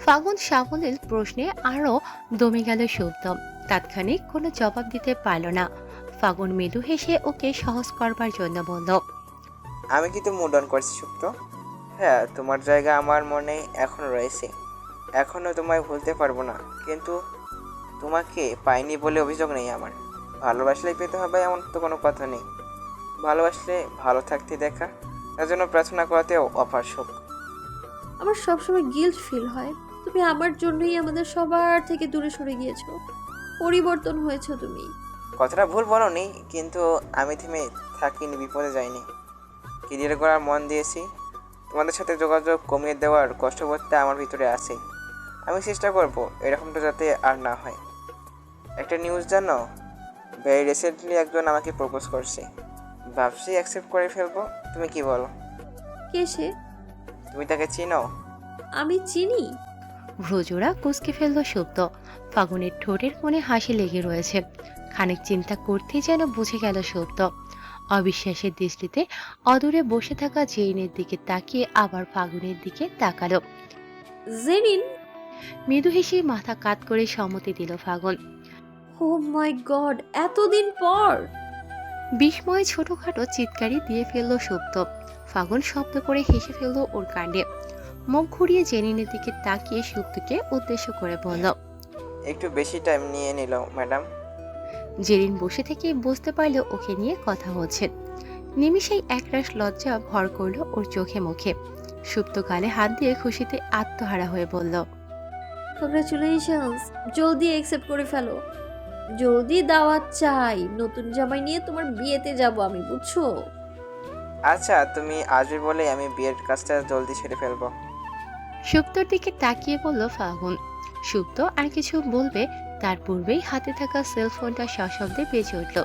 Speaker 5: ফাল্গুন সাবলীল প্রশ্নে আরো দমে গেল সুপ্ত। তাৎক্ষণিক কোনো জবাব দিতে পারল না। ফাগুন মৃদু হেসে ওকে সহজ করবার জন্য বলল,
Speaker 12: আমি কিন্তু মুড অন করছি সুপ্ত। হ্যাঁ, তোমার জায়গা আমার মনে এখনো রয়েছে, এখনো তোমায় ভুলতে পারবো না, কিন্তু তোমাকে পাইনি বলে অভিযোগ নেই আমার। ভালোবাসলেই পেতে হবে এমন তো কোনো কথা নেই। ভালোবাসলে ভালো থাকতে দেখা, তার জন্য প্রার্থনা করাতেও অপারশোক।
Speaker 2: আমার সবসময় গিল্ট ফিল হয়। তুমি আমার জন্যই আমাদের সবার থেকে দূরে সরে গিয়েছো, পরিবর্তন হয়েছো তুমি।
Speaker 12: কথাটা ভুল বলোনি, কিন্তু আমি থেমে থাকিনি, বিপদে যাইনি। ক্যারিয়ার করার মন দিয়েছি। তোমাদের সাথে যোগাযোগ কমিয়ে দেওয়ার কষ্টবোধটা আমার ভিতরে আছে। আমি চেষ্টা করব এরকমটা যাতে আর না হয়। একটা নিউজ জানো, ভেরি রিসেন্টলি একজন আমাকে প্রপোজ করছে। ভাবছি অ্যাকসেপ্ট করে ফেলবো। তুমি কি বলো?
Speaker 2: কে সে?
Speaker 12: তুমি তাকে চিনো?
Speaker 2: আমি চিনি?
Speaker 5: ভ্রুজোড়া কুঁচকে ফেলল সুপ্ত। ফাগুনের ঠোঁটের কোণে হাসি লেগে রয়েছে। খানিক চিন্তা করতেই যেন বুঝে গেল সুপ্ত। অবিশ্বাসের দৃষ্টিতে অদূরে বসে থাকা জেরিনের দিকে তাকিয়ে আবার ফাগুনের দিকে তাকালো।
Speaker 2: জেরিন?
Speaker 5: মৃদু হেসে মাথা কাত করে সম্মতি দিল ফাগুন।
Speaker 2: ও মাই গড, এতদিন পর!
Speaker 5: বিস্ময়ে ছোটখাটো চিৎকারি দিয়ে ফেলল সুপ্ত। ফাগুন শব্দ করে হেসে ফেলল ওর কাণ্ডে। মুখ ঘুরিয়ে জেরিনের দিকে তাকিয়ে সুপ্তকে উদ্দেশ্য করে বলল,
Speaker 12: একটু বেশি টাইম নিয়ে নিল ম্যাডাম।
Speaker 5: জেরিন বসে থেকে বুঝতে পারল ওকে নিয়ে কথা হচ্ছে। নিমিষেই একরাশ লজ্জা ভর করল ওর চোখে মুখে। সুপ্ত গালে হাত দিয়ে খুশিতে আত্মহারা হয়ে বলল,
Speaker 2: কংগ্রাচুলেশনস, জলদি অ্যাকসেপ্ট করে ফেলো। জলদি দাওয়াত চাই, নতুন জামাই নিয়ে তোমার বিয়েতে যাব আমি, বুঝছো?
Speaker 12: আচ্ছা, তুমি আসবে বলে আমি বিয়ের কাজটা জলদি সেরে ফেলবো।
Speaker 5: সুপ্তর দিকে তাকিয়ে বলল ফাগুন। সুপ্ত আর কিছু বলবে তার পূর্বেই হাতে থাকা সেলফোনটা সশব্দে বেজে উঠল।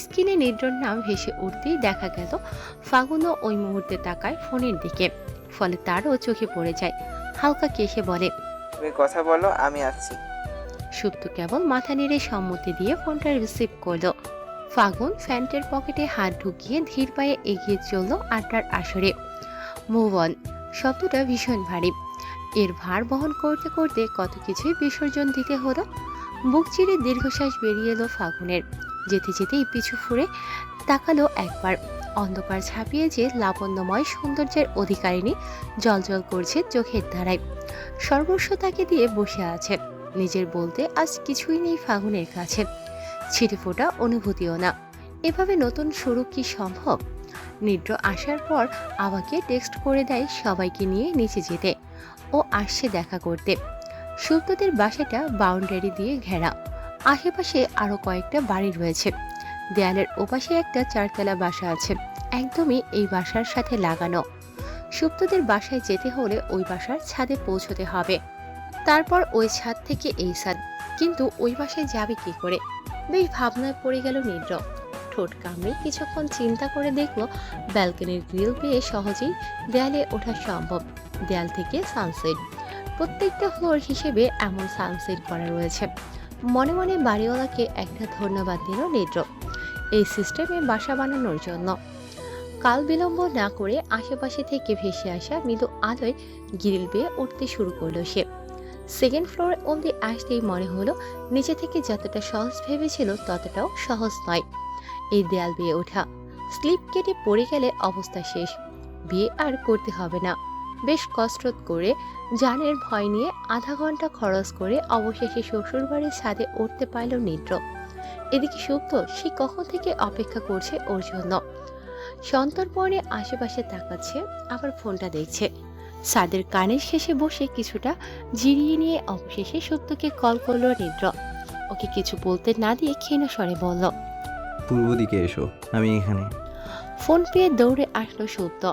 Speaker 5: স্ক্রিনে নিদ্রর নাম ভেসে উঠতেই দেখা গেল ফাগুনও ওই মুহূর্তে তাকায় ফোনের দিকে। ফলে তারও চোখে পড়ে যায়। হালকা কেশে বলে,
Speaker 12: তুমি কথা বলো, আমি আসছি।
Speaker 5: সুপ্ত কেবল মাথা নেড়ে সম্মতি দিয়ে ফোনটা রিসিভ করল। ফাগুন প্যান্টের পকেটে হাত ঢুকিয়ে ধীর পায়ে এগিয়ে চলল আড্ডার আসরে। মুভ অন শব্দটা ভীষণ ভারী। এর ভার বহন করতে করতে কত কিছুই বিসর্জন দিতে হলো। বুক চিরে দীর্ঘশ্বাস বেরিয়ে এলো ফাগুনের। যেতে যেতেই পিছু ফুরে তাকালো একবার। অন্ধকার ছাপিয়ে যে লাবণ্যময় সৌন্দর্যের অধিকারিণী জলজল করছে চোখের ধারায়। সর্বস্ব তাকে দিয়ে বসে আছে। নিজের বলতে আজ কিছুই নেই ফাগুনের কাছে, ছিটে ফোটা অনুভূতিও না। এভাবে নতুন শুরু কি সম্ভব? নিদ্র আসার পর আমাকে টেক্সট করে দেয় সবাইকে নিয়ে নিচে যেতে। ও আসছে দেখা করতে। সুব্রতের বাসাটা বাউন্ডারি দিয়ে ঘেরা। আশেপাশে আরো কয়েকটা বাড়ি রয়েছে। দেয়ালের ওপাশে একটা 4 তলা বাসা আছে, একদমই এই বাসার সাথে লাগানো। সুব্রতের বাসায় যেতে হলে ওই বাসার ছাদে পৌঁছতে হবে, তারপর ওই ছাদ থেকে এই ছাদ। কিন্তু ওই বাসায় যাবে কি করে? বেশ ভাবনায় পড়ে গেল নিদ্র। ঠোঁট কামড়ে কিছুক্ষণ চিন্তা করে দেখলো ব্যালকনির গ্রিল পেয়ে সহজেই দেয়ালে ওঠা সম্ভব। দেয়াল থেকে সানসেট, প্রত্যেকটা ফ্লোর হিসেবে এমন সানসেট করা রয়েছে। মনে মনে বাড়িওয়ালাকে একটা ধন্যবাদ দিল নিদ্র এই সিস্টেমে বাসা বানানোর জন্য। কাল বিলম্ব না করে আশেপাশে থেকে ভেসে আসা মৃদু আলোয় গ্রিল বেয়ে উঠতে শুরু করলো সে। সেকেন্ড ফ্লোর অবধি আসতেই মনে হলো নিচে থেকে যতটা সহজ ভেবেছিল ততটাও সহজ নয় এই দেয়াল বেয়ে ওঠা। স্লিপ কেটে পড়ে গেলে অবস্থা শেষ। বিয়ে আর করতে হবে না। বেশ কসরত করে জানের ভয় নিয়ে আধা ঘন্টা খরচ করে অবশেষে শ্বশুরবাড়ির ছাদে উঠতে পারল নিদ্র। এদিকে সুপ্ত সে কখন থেকে অপেক্ষা করছে ওর জন্য। সন্তর্পণে আশেপাশে তাকাচ্ছে, আবার ফোনটা দেখছে। ছাদের কানের শেষে বসে কিছুটা জিরিয়ে নিয়ে অবশেষে সুপ্তকে কল করলো নিদ্র। ওকে কিছু বলতে না দিয়ে ক্ষীণ স্বরে বলল,
Speaker 14: পূর্ব দিকে এসো, আমি এখানে।
Speaker 5: ফোন পেয়ে দৌড়ে আসলো সুপ্ত,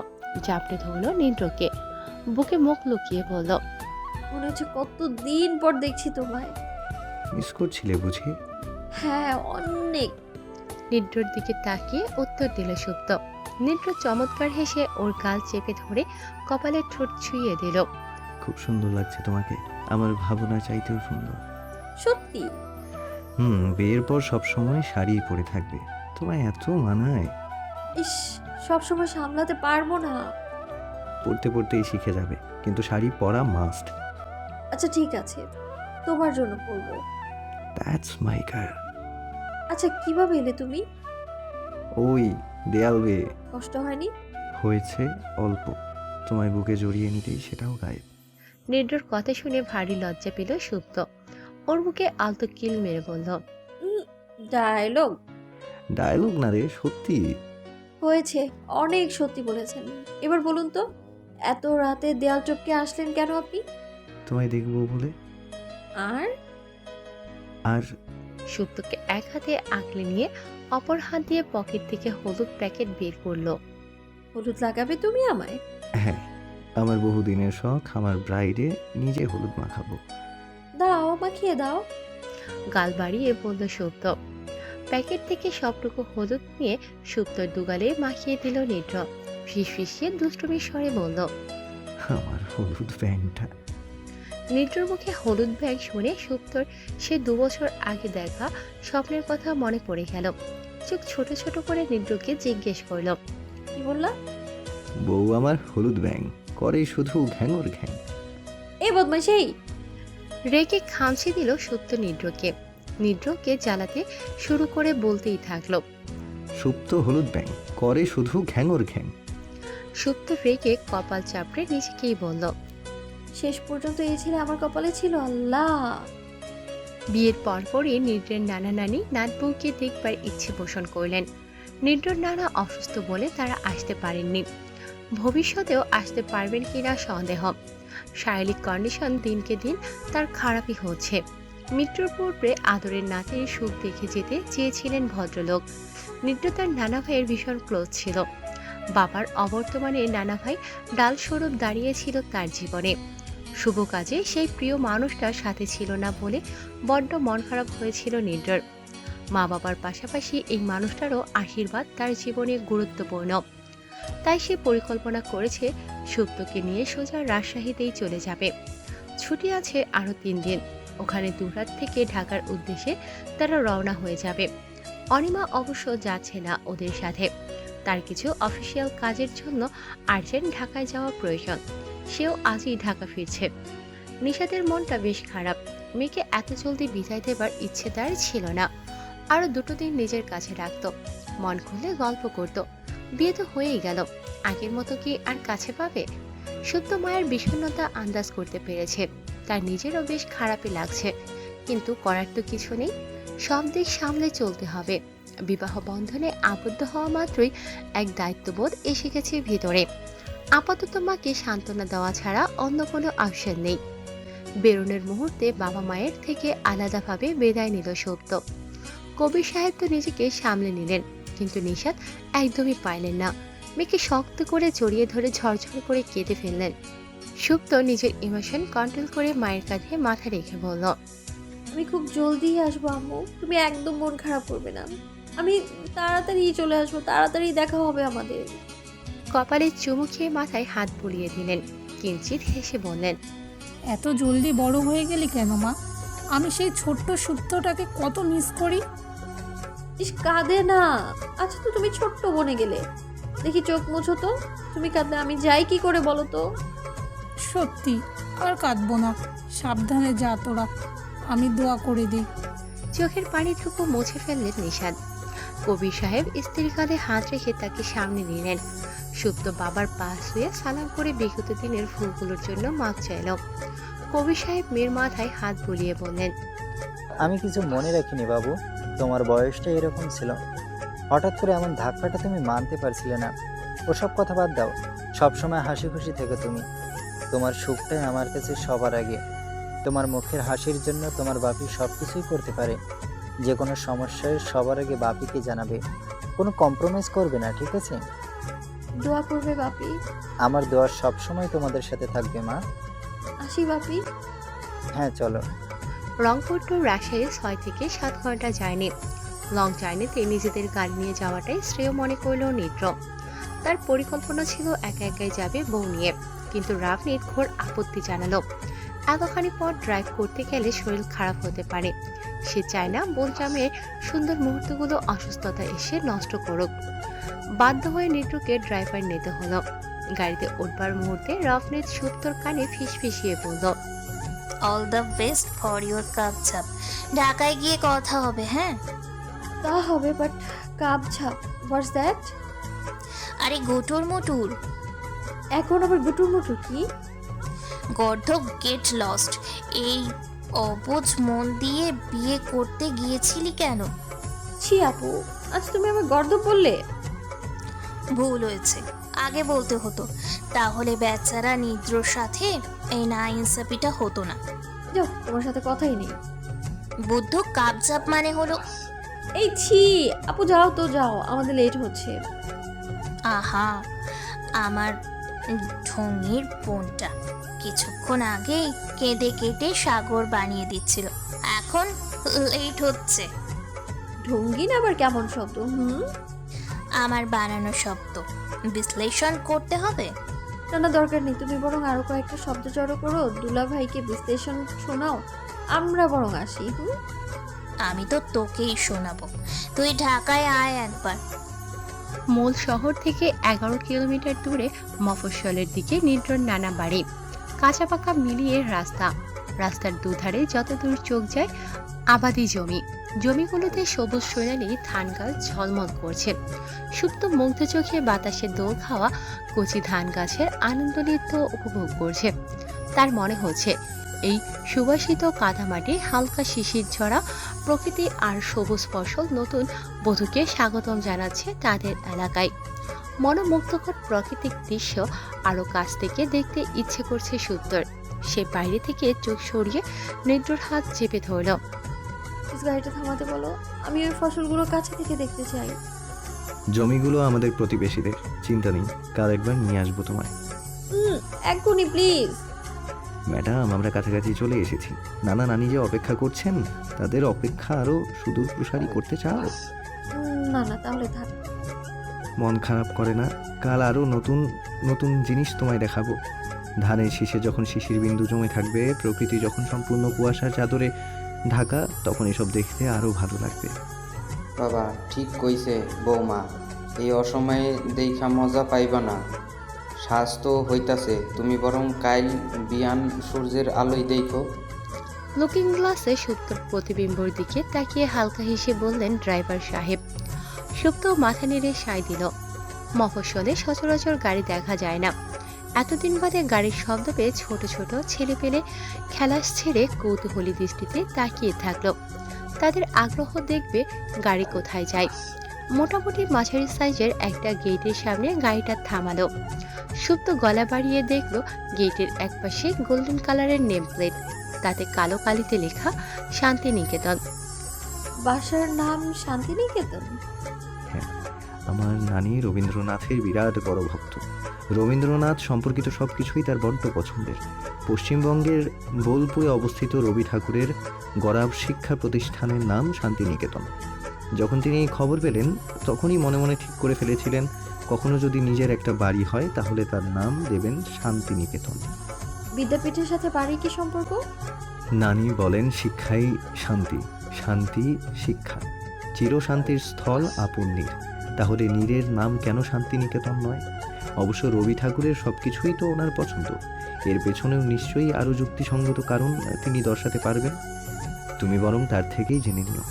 Speaker 5: জাপটে ধরলো নিদ্রকে, বুকে মুখ লুকিয়ে বলল,
Speaker 2: মনে হচ্ছে কতদিন পর দেখছি তোমায়।
Speaker 14: মিস করছিলে বুঝি?
Speaker 2: হ্যাঁ, অনেক।
Speaker 5: নিদ্রর দিকে তাকিয়ে উত্তর দিল সুপ্ত। নিদ্র চমৎকার হেসে ওর গাল চেপে ধরে কপালে ঠোঁট ছুঁয়ে দিল।
Speaker 14: খুব সুন্দর লাগছে তোমাকে, আমার ভাবনা চাইতেও সুন্দর।
Speaker 2: সত্যি?
Speaker 14: বিয়ের পর সব সময় শাড়ি পরে থাকবে, তোমায় এত মানায়।
Speaker 2: ইস, সব সময় সামলাতে পারবো না।
Speaker 14: পড়তে পড়তেই শিখে যাবে, কিন্তু শাড়ি পরা মাস্ট।
Speaker 2: আচ্ছা ঠিক আছে, তোমার জন্য পরবো।
Speaker 14: That's my girl.
Speaker 2: আচ্ছা কিভাবে এলে তুমি?
Speaker 14: ওই দেয়াল বেয়ে।
Speaker 2: কষ্ট হয়নি?
Speaker 14: হয়েছে অল্প, তোমায় বুকে জড়িয়ে নিতেই সেটাও গায়েব।
Speaker 5: নিদ্রর কথা শুনে ভারী লজ্জা পেল সুপ্ত। ওর বুকে আলতো কিল মেরে বলল,
Speaker 2: ডায়লগ?
Speaker 14: ডায়লগ না রে, সত্যি।
Speaker 2: হয়েছে, অনেক সত্যি বলেছেন। এবার বলুন তো, এত রাতে দেয়াল টপকে আসলেন কেন আপনি?
Speaker 14: তোমায় দেখবো বলে।
Speaker 2: আর
Speaker 14: আর
Speaker 5: সুপ্তকে এক হাতে আঁকলে নিয়ে অপর হাত দিয়ে পকেট থেকে হলুদ প্যাকেট বের করলো।
Speaker 2: হলুদ লাগাবে তুমি আমায়?
Speaker 14: হ্যাঁ, আমার বহুদিনের শখ, আমার ব্রাইডে নিজে হলুদ মাখাবো।
Speaker 2: দাও, মাখিয়ে দাও।
Speaker 5: গাল বাড়িয়ে বলল সুপ্ত। প্যাকেট থেকে সবটুকু হলুদ নিয়ে সুপ্তর দুগালে মাখিয়ে দিল নিদ্র। ফিসফিসিয়ে দুষ্টুমির স্বরে বলল,
Speaker 14: আমার হলুদ ব্যাংকটা।
Speaker 5: নিদ্রর মুখে হলুদ ব্যাগ শুনে সুপ্তর সে 2 বছর আগে দেখা স্বপ্নের কথা মনে পড়ে গেল। চোখ ছোট ছোট করে নিদ্রকে জিজ্ঞেস করল,
Speaker 2: কি বললা?
Speaker 14: বউ আমার হলুদ ব্যাং করে শুধু ঘ্যাঙর ঘ্যাং।
Speaker 2: এই বদমাইশ!
Speaker 5: রেগে খামচি দিল সুপ্ত নিদ্রকে। নিদ্রকে জ্বালাতে শুরু করে বলতেই থাকলো,
Speaker 14: সুপ্ত হলুদ ব্যাং করে শুধু ঘ্যাঙর ঘ্যাং।
Speaker 5: সুপ্ত রেগে কপাল চাপড়ে নিজেকেই বলল,
Speaker 2: শেষ পর্যন্ত এই ছেলে আমার কপালে ছিল। আল্লাহ!
Speaker 5: বিয়ের পরপরই নিদ্রের নানা নানি নাত বউকে দেখবার ইচ্ছে পোষণ করলেন। নিদ্রর নানা অসুস্থ বলে তারা আসতে পারেননি। ভবিষ্যতেও আসতে পারবেন কিনা সন্দেহ। শারীরিক কন্ডিশন দিনকে দিন তার খারাপই হচ্ছে। মৃত্যুর পূর্বে আদরের নাতির সুখ দেখে যেতে চেয়েছিলেন ভদ্রলোক। নিদ্র তার নানা ভাইয়ের ভীষণ ক্লোজ ছিল। বাবার অবর্তমানে নানা ভাই ডাল স্বরূপ দাঁড়িয়েছিল তার জীবনে। শুভ কাজে সেই প্রিয় মানুষটার সাথে ছিল না বলে বড্ড মন খারাপ হয়েছিল নিদ্রার। মা বাবার পাশাপাশি এই মানুষটারও আশীর্বাদ তার জীবনে গুরুত্বপূর্ণ। তাই সে পরিকল্পনা করেছে সুপ্তকে নিয়ে সোজা রাজশাহীতেই চলে যাবে। ছুটি আছে আরও 3 দিন। ওখানে 2 রাত থেকে ঢাকার উদ্দেশ্যে তারা রওনা হয়ে যাবে। অনিমা অবশ্য যাচ্ছে না ওদের সাথে। তার কিছু অফিসিয়াল কাজের জন্য আর্জেন্ট ঢাকায় যাওয়া প্রয়োজন। সেও আজই ঢাকা ফিরছে। নিশাতের মনটা বেশ খারাপ। মেয়েকে এত জলদি বিদায় দেবার ইচ্ছে তার ছিল না। আরো 2 দিন নিজের কাছে রাখতো, মন খুলে গল্প করত। বিয়ে তো হয়েই গেল, আগের মতো কি আর কাছে পাবে? সত্য মায়ের বিষণ্ণতা আন্দাজ করতে পেরেছে। তার নিজেরও বেশ খারাপই লাগছে, কিন্তু করার তো কিছু নেই। সব দিক সামলে চলতে হবে। বিবাহ বন্ধনে আবদ্ধ হওয়া মাত্রই এক দায়িত্ববোধ এসে গেছে ভিতরে। আপাতত মাকে সান্ত্বনা দেওয়া ছাড়া অন্য কোনো অপশন নেই। বেরোনোর মুহূর্তে বাবা মায়ের থেকে আলাদাভাবে বিদায় নিল সত্য। কবির সাহেব তো নিজেকে সামলে নিলেন, কিন্তু নিশাত একদমই পাইলেন না। মেয়েকে শক্ত করে জড়িয়ে ধরে ঝরঝর করে কেঁদে ফেললেন। সুপ্ত নিজের ইমোশন কন্ট্রোল করে মায়ের কাঁধে মাথা রেখে বলল,
Speaker 2: আমি খুব জলদি আসবো আম্মু, তুমি একদম মন খারাপ করবে না। আমি তাড়াতাড়ি চলে আসবো, তাড়াতাড়ি দেখা হবে আমাদের।
Speaker 5: কপালে চুমু খেয়ে মাথায় হাত বুলিয়ে দিলেন। কিঞ্চিত হেসে বললেন,
Speaker 9: এত জলদি বড় হয়ে গেলি কেন মা? আমি সেই ছোট্ট সূত্রটাকে কত মিস করি।
Speaker 2: ইস, কাঁদে না। আচ্ছা, তো তুমি ছোট্ট বনে গেলে, দেখি চোখ মুছো তো। তুমি কাঁদলে আমি যাই কি করে বলো তো?
Speaker 9: সত্যি আর কাঁদবো না, সাবধানে যা তোরা, আমি দোয়া করে দিই।
Speaker 5: চোখের পানিটুকু মুছে ফেললেন নিশাদ। কবির সাহেব স্ত্রীর কাঁধে হাত রেখে তাকে সামনে নিলেন। সুপ্ত বাবার পাশ হয়ে সালাম করে বিগত দিনের ভুলগুলোর জন্য মাপ চাইল। কবির সাহেব মেয়ের মাথায় হাত বুলিয়ে বললেন,
Speaker 3: আমি কিছু মনে রাখিনি বাবু, তোমার বয়সটা এরকম ছিল। হঠাৎ করে এমন ধাক্কাটা তুমি মানতে পারছিলে না। ওসব কথা বাদ দাও, সবসময় হাসি খুশি থেকো তুমি। তোমার সুখটাই আমার কাছে সবার আগে। তোমার মুখের হাসির জন্য তোমার বাপি সব কিছুই করতে পারে। যে কোনো সমস্যায় সবার আগে বাপিকে জানাবে, কোনো কম্প্রোমাইজ করবে না, ঠিক আছে?
Speaker 2: দোয়া করবে বাপি।
Speaker 3: আমার দোয়া সবসময় তোমাদের সাথে থাকবে মা।
Speaker 2: আসি বাপি।
Speaker 3: হ্যাঁ, চলো।
Speaker 5: রংপুর টু রাজশাহী 6 থেকে 7 ঘন্টা জার্নি। লং জার্নিতে নিজেদের গাড়ি নিয়ে যাওয়াটাই শ্রেয় মনে করল নিদ্র। তার পরিকল্পনা ছিল একা একাই যাবে বউ নিয়ে, কিন্তু রাফনির ঘোর আপত্তি জানালো। এতখানি পথ ড্রাইভ করতে গেলে শরীর খারাপ হতে পারে। সে চায় না বোনজামের সুন্দর মুহূর্তগুলো অসুস্থতা এসে নষ্ট করুক। বাধ্য হয়ে নিদ্রকে ড্রাইভার নিতে হলো। গাড়িতে উঠবার মুহূর্তে রাফনির সুপ্তর কানে ফিসফিসিয়ে বলল,
Speaker 11: all the best for your কাপঝাপ। ঢাকায় গিয়ে কথা হবে, হ্যাঁ?
Speaker 2: তা হবে, বাট কাপ ঝাপ, হোয়াটস দ্যাট?
Speaker 11: আরে গুটুর মুটুর।
Speaker 2: এখন আবার গুটুর মুটুর কি?
Speaker 11: গর্ধব গেট লস্ট। এই অবুঝ মন দিয়ে বিয়ে করতে গিয়েছিলি কেন?
Speaker 2: ছি আপু, আজ তুমি আমার গর্দব বললে।
Speaker 11: ভুল হয়েছে, আগে বলতে হতো। তাহলে বেচারা নিদ্রর সাথে এই না ইনসাফিটা হতো না।
Speaker 2: যাও, তোমার সাথে কথাই নেই।
Speaker 11: বুদ্ধ কাপজাপ মানে হলো।
Speaker 2: এই ছি আপু, যাও তো যাও, আমাদের লেট হচ্ছে।
Speaker 11: আহা, আমার ঢঙির বোনটা কিছুক্ষণ আগেই কেঁদে কেটে সাগর বানিয়ে দিচ্ছিল, এখন লেট হচ্ছে।
Speaker 2: ঢঙ্গিন আবার কেমন শব্দ?
Speaker 11: আমার বানানো শব্দ বিশ্লেষণ করতে হবে?
Speaker 2: না না, দরকার নেই। তুমি বরং আরো কয়েকটা শব্দ জড়ো করো, দুলা ভাইকে বিশ্লেষণ শোনাও, আমরা বরং আসি।
Speaker 11: আমি তো তোকেই শোনাবো। তুই ঢাকায় আয় একবার।
Speaker 5: মূল শহর থেকে 11 কিলোমিটার দূরে মফস্বলের দিকে নিদ্রর নানা বাড়ি। কাঁচা পাকা মিলিয়ে রাস্তা। রাস্তার দুধারে যত দূর চোখ যায় আবাদি জমি। জমিগুলোতে সবুজ সোনালি ধান গাছ ঝলমল করছে। সুপ্ত মুগ্ধ চোখে বাতাসে দোল খাওয়া কচি ধান গাছের আনন্দ নৃত্য উপভোগ করছে। তার মনে হচ্ছে এই সুবাসিত কাদামাটি, হালকা শিশির ঝরা প্রকৃতি আর সবুজ ফসল নতুন বধূকে স্বাগতম জানাচ্ছে তাদের এলাকায়। মনোমুগ্ধকর প্রাকৃতিক দৃশ্য আরো কাছ থেকে দেখতে ইচ্ছে করছে সুপ্তর। সে বাইরে থেকে চোখ সরিয়ে নিদ্রর হাত চেপে ধরল।
Speaker 2: গাড়িটা থামাতে বলো, আমি ওই ফসলগুলো কাছে থেকে দেখতে চাই।
Speaker 14: জমিগুলো আমাদের প্রতিবেশীদের, চিন্তা নেই, কাল একবার নিয়ে আসবো তোমায়।
Speaker 2: এক্ষুনি প্লিজ।
Speaker 14: ম্যাডাম, আমরা কাছাকাছি চলে এসেছি। নানা নানি যে অপেক্ষা করছেন, তাদের অপেক্ষা আরো সুদূর প্রসারী করতে চাও?
Speaker 2: না না, তাহলে থাক।
Speaker 14: মন খারাপ করে না, কাল আরো নতুন নতুন জিনিস তোমায় দেখাবো। ধানের শীষে যখন শিশির বিন্দু জমে থাকবে, প্রকৃতি যখন সম্পূর্ণ কুয়াশার চাদরে ঢাকা, তখন এসব দেখতে আরো ভালো লাগবে।
Speaker 15: বাবা ঠিক কইছে বৌমা, এই অসময়ে দেখা মজা পাইবা না। স্বাস্থ্য হইতাছে, তুমি বরং কাইল বিয়ান সূর্যের আলোয় দেখো।
Speaker 5: লুকিং গ্লাসে সুপ্তর প্রতিবিম্বর দিকে তাকিয়ে হালকা হেসে বললেন ড্রাইভার সাহেব। সুপ্ত মাথা নেড়ে সায় দিল। মফস্বলে সচরাচর গাড়ি দেখা যায় না। এতদিন বাদে গাড়ির শব্দ পেয়ে ছোট ছোট ছেলে পেলে খেলাস ছেড়ে কৌতূহলী দৃষ্টিতে তাকিয়ে থাকলো। তাদের আগ্রহ দেখবে গাড়ি কোথায় যায়। মোটামুটি মাঝারি সাইজের একটা গেটের সামনে গাড়িটা থামালো। সুপ্ত গলা বাড়িয়ে দেখলো গেটের একপাশে গোল্ডেন কালারের নেম প্লেট, তাতে কালো কালিতে লেখা শান্তিনিকেতন।
Speaker 2: বাসার নাম শান্তিনিকেতন?
Speaker 14: হ্যাঁ, আমার নানি রবীন্দ্রনাথের বিরাট বড় ভক্ত। রবীন্দ্রনাথ সম্পর্কিত সব কিছুই তার বড্ড পছন্দের। পশ্চিমবঙ্গের বোলপুরে অবস্থিত রবি ঠাকুরের গড়াব শিক্ষা প্রতিষ্ঠানের নাম শান্তিনিকেতন। যখন তিনি এই খবর পেলেন তখনই মনে মনে ঠিক করে ফেলেছিলেন কখনো যদি নিজের একটা বাড়ি হয় তাহলে তার নাম দেবেন শান্তিনিকেতন।
Speaker 2: বিদ্যাপীঠের সাথে বাড়ির কি সম্পর্ক?
Speaker 14: নানি বলেন শিক্ষাই শান্তি, শান্তি শিক্ষা, চিরশান্তির স্থল আপন নীর। তাহলে নীরের নাম কেন শান্তিনিকেতন নয়? অবশ্য রবি ঠাকুরের সব কিছুই তো ওনার পছন্দ। এর পেছনেও নিশ্চয়ই আরও যুক্তিসঙ্গত কারণ তিনি দর্শাতে পারবেন। তুমি বরং তার থেকেই জেনে নিও।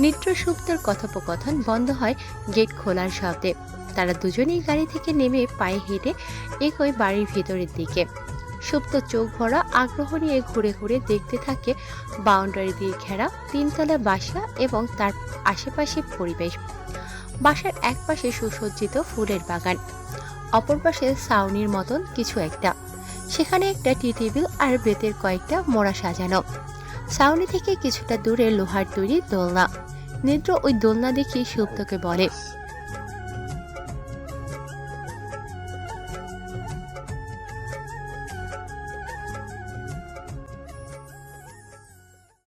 Speaker 5: নিত্র সুপ্তর কথোপকথন বন্ধ হয় গেট খোলার শব্দে। তারা দুজনেই গাড়ি থেকে নেমে পায়ে হেঁটে এগোয় বাড়ির ভেতরের দিকে। সুপ্ত চোখ ভরা আগ্রহ নিয়ে ঘুরে ঘুরে দেখতে থাকে বাউন্ডারি দিয়ে ঘেরা তিনতলা বাসা এবং তার আশেপাশে পরিবেশ। বাসার এক পাশে সুসজ্জিত ফুলের বাগান, অপর পাশে ছাউনির মতন কিছু একটা। সেখানে একটা টি টেবিল আর বেতের কয়েকটা মোড়া সাজানো। ছাউনি থেকে কিছুটা দূরে লোহার তৈরি দোলনা। নিদ্র ওই দোলনা দেখে সুপ্তকে বলে,